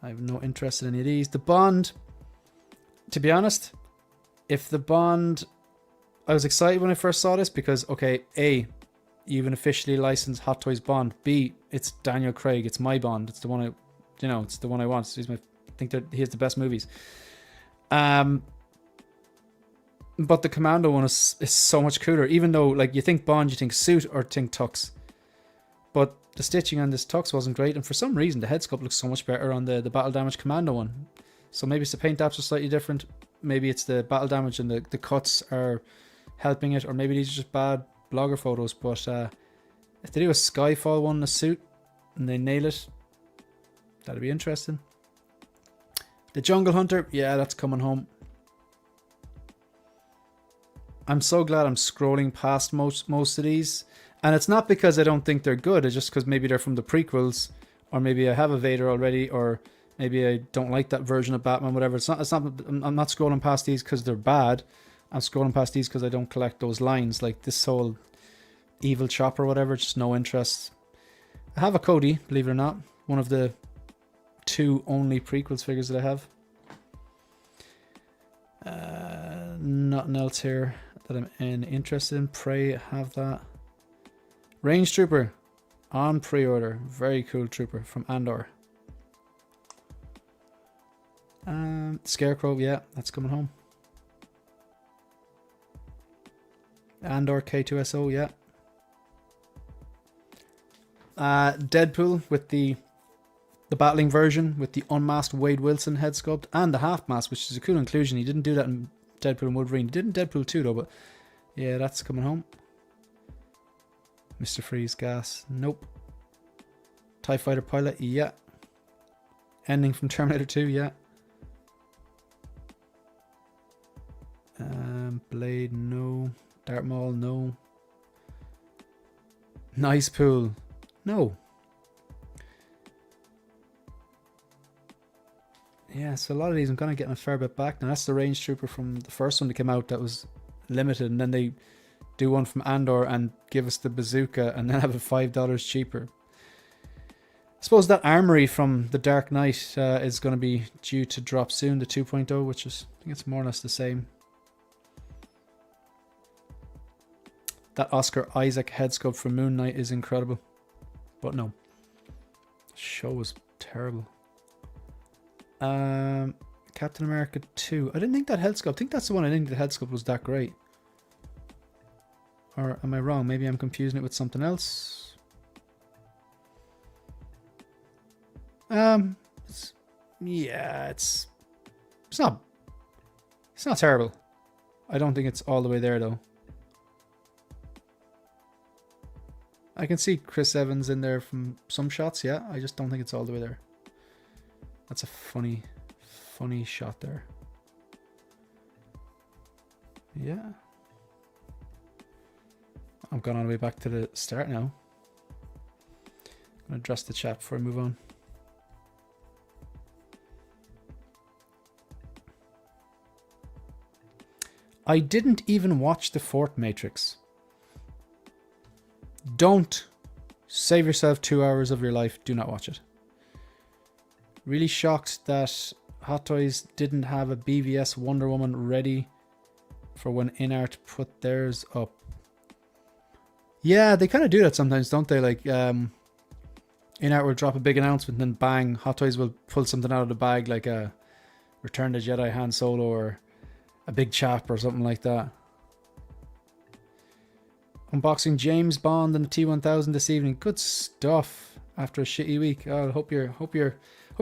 I have no interest in any of these. The Bond, to be honest, if the Bond, I was excited when I first saw this because, okay, A, you have an officially licensed Hot Toys Bond. B, it's Daniel Craig. It's my Bond. It's the one it's the one I want. I think that he has the best movies. But the Commando one is so much cooler. Even though, like, you think Bond, you think suit or think tux. But the stitching on this tux wasn't great, and for some reason the head sculpt looks so much better on the Battle Damage Commando one. So maybe it's the paint apps are slightly different. Maybe it's the battle damage and the cuts are helping it, or maybe these are just bad blogger photos. But if they do a Skyfall one in a suit and they nail it, that'd be interesting. The Jungle Hunter, yeah, that's coming home. I'm so glad I'm scrolling past most of these. And it's not because I don't think they're good, it's just because maybe they're from the prequels, or maybe I have a Vader already, or maybe I don't like that version of Batman, whatever. I'm not scrolling past these because they're bad. I'm scrolling past these because I don't collect those lines, like this whole Evil Chopper or whatever, just no interest. I have a Cody, believe it or not, one of the 2 only prequels figures that I have. Nothing else here that I'm interested in. Prey, have that. Range Trooper on pre-order. Very cool trooper from Andor. Scarecrow, yeah, that's coming home. Andor K2SO, yeah. Deadpool with the battling version with the unmasked Wade Wilson head sculpt and the half mask, which is a cool inclusion. He didn't do that in Deadpool and Wolverine. He did in Deadpool 2 though, but yeah, that's coming home. Mr. Freeze gas, nope. TIE Fighter pilot, yeah. Ending from Terminator 2, yeah. Blade, no. Darth Maul, no. Nice Pool, no. Yeah, so a lot of these I'm kind of getting a fair bit back. Now that's the Range Trooper from the first one that came out that was limited, and then they do one from Andor and give us the bazooka and then have it $5 cheaper. I suppose that armory from the Dark Knight is going to be due to drop soon, the 2.0, which is, I think it's more or less the same. That Oscar Isaac head sculpt from Moon Knight is incredible. But no. The show was terrible. Captain America 2. I didn't think that head sculpt. I think that's the one I didn't think the head sculpt was that great. Or am I wrong? Maybe I'm confusing it with something else. It's not terrible. I don't think it's all the way there though. I can see Chris Evans in there from some shots, yeah. I just don't think it's all the way there. That's a funny shot there. Yeah. I'm going all the way back to the start now. I'm going to address the chat before I move on. I didn't even watch the fourth Matrix. Don't save yourself 2 hours of your life. Do not watch it. Really shocked that Hot Toys didn't have a BVS Wonder Woman ready for when InArt put theirs up. Yeah, they kind of do that sometimes, don't they? Like, InArt will drop a big announcement and then bang, Hot Toys will pull something out of the bag like a Return to Jedi Han Solo or a big chap or something like that. Unboxing James Bond and the T1000 this evening. Good stuff after a shitty week. I hope your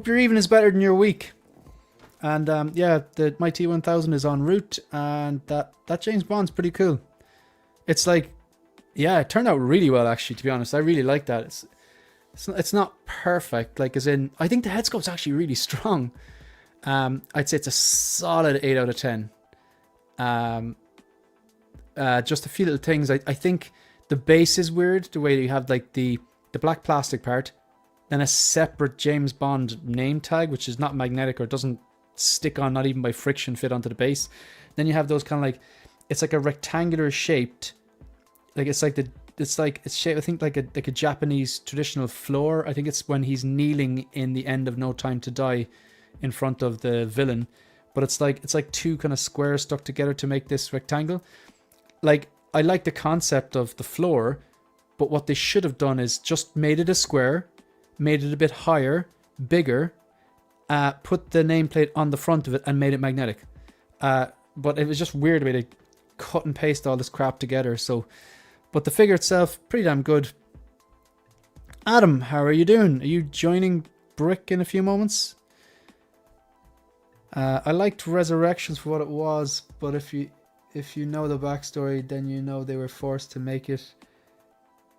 evening is better than your week. And yeah, my T1000 is en route, and that James Bond's pretty cool. It's like, yeah, it turned out really well actually. To be honest, I really like that. It's not perfect, like as in, I think the headscope's actually really strong. I'd say it's a solid 8 out of 10. Just a few little things. I think the base is weird, the way you have like the black plastic part, then a separate James Bond name tag, which is not magnetic or doesn't stick on, not even by friction, fit onto the base. Then you have those kind of like, it's like a rectangular shaped, like it's shaped, I think like a Japanese traditional floor. I think it's when he's kneeling in the end of No Time to Die in front of the villain. But it's like two kind of squares stuck together to make this rectangle. Like, I like the concept of the floor, but what they should have done is just made it a square, made it a bit higher, bigger, put the nameplate on the front of it and made it magnetic. But it was just weird the way they cut and paste all this crap together. So, but the figure itself, pretty damn good. Adam, how are you doing? Are you joining Brick in a few moments? I liked Resurrections for what it was, but if you know the backstory, then you know they were forced to make it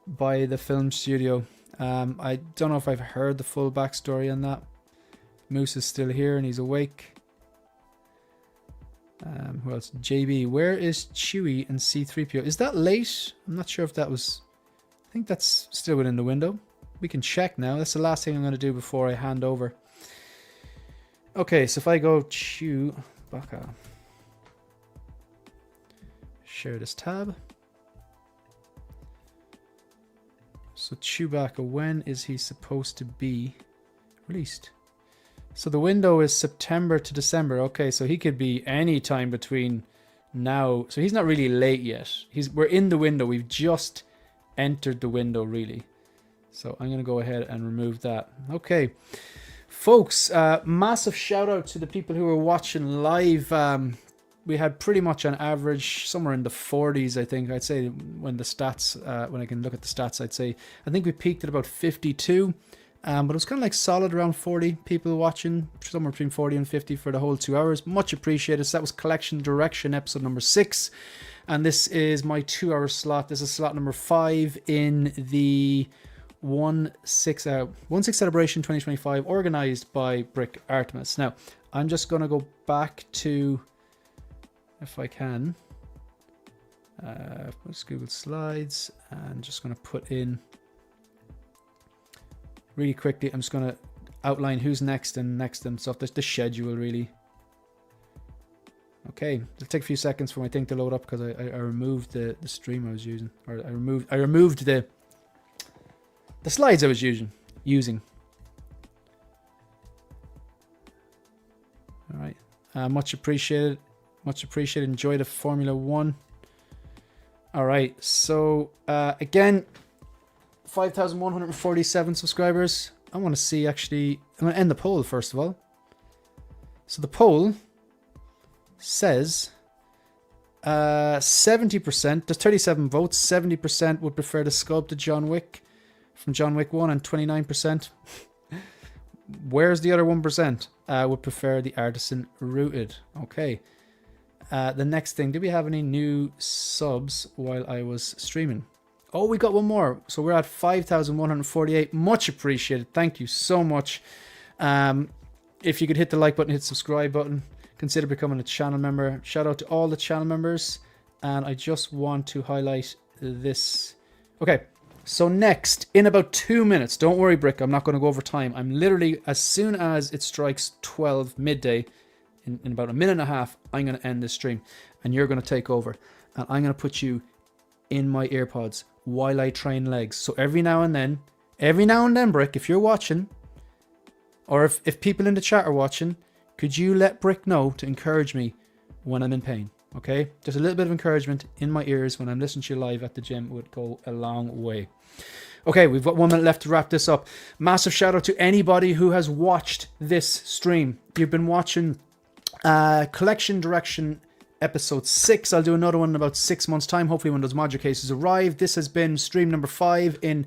by the film studio. I don't know if I've heard the full backstory on that. Moose is still here and he's awake. Who else? JB, where is Chewie and C-3PO? Is that late? I'm not sure if that was... I think that's still within the window. We can check now. That's the last thing I'm going to do before I hand over. Okay, so if I go Chewbacca, share this tab. So Chewbacca, when is he supposed to be released? So the window is September to December. Okay, so he could be any time between now. So he's not really late yet. We're in the window. We've just entered the window, really. So I'm going to go ahead and remove that. Okay. Folks, massive shout out to the people who are watching live. We had pretty much on average somewhere in the 40s, I think. I'd say when the stats, when I can look at the stats, I'd say I think we peaked at about 52. But it was kind of like solid around 40 people watching, somewhere between 40 and 50 for the whole 2 hours. Much appreciated. So that was Collection Direction episode number 6. And this is my 2 hour slot. This is slot number 5 in the 1/6 Celebration 2025 organized by Brick Artemis. Now, I'm just going to go back to, if I can, let's Google Slides, and just going to put in really quickly. I'm just going to outline who's next and stuff. There's the schedule, really. Okay, it'll take a few seconds for my thing to load up because I removed the stream I was using, or I removed the slides I was using. All right, much appreciated. Enjoy the Formula One. All right, so again, 5,147 subscribers. I want to see, actually, I'm going to end the poll first of all. So the poll says 70%, there's 37 votes, 70% would prefer the sculpted John Wick from John Wick 1, and 29%, where's the other 1%, would prefer the artisan rooted. Okay. The next thing, did we have any new subs while I was streaming? Oh, we got one more. So we're at 5,148. Much appreciated. Thank you so much. If you could hit the like button, hit the subscribe button, consider becoming a channel member. Shout out to all the channel members. And I just want to highlight this. Okay, so next, in about 2 minutes, don't worry, Brick, I'm not going to go over time. I'm literally, as soon as it strikes 12 midday, in about a minute and a half, I'm going to end this stream. And you're going to take over. And I'm going to put you in my earpods while I train legs. So every now and then, Brick, if you're watching, or if people in the chat are watching, could you let Brick know to encourage me when I'm in pain? Okay? Just a little bit of encouragement in my ears when I'm listening to you live at the gym would go a long way. Okay, we've got 1 minute left to wrap this up. Massive shout out to anybody who has watched this stream. You've been watching Collection Direction episode 6. I'll do another one in about 6 months' time, hopefully when those module cases arrive. This has been stream number 5 in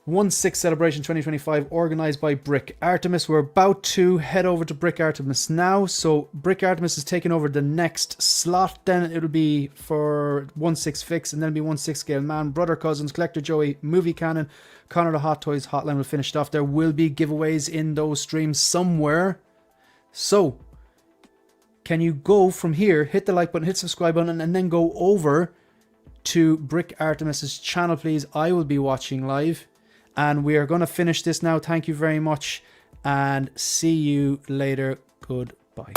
1/6 Celebration 2025, organized by Brick Artemis. We're about to head over to Brick Artemis now. So Brick Artemis is taking over the next slot. Then it'll be for 1/6 Fix, and then it'll be 1/6 Scale Man, Brother Cousins, Collector Joey, Movie Canon, Connor the Hot Toys Hotline will finish it off. There will be giveaways in those streams somewhere. So can you go from here, hit the like button, hit subscribe button, and then go over to Brick Artemis's channel, please. I will be watching live. And we are going to finish this now. Thank you very much. And see you later. Goodbye.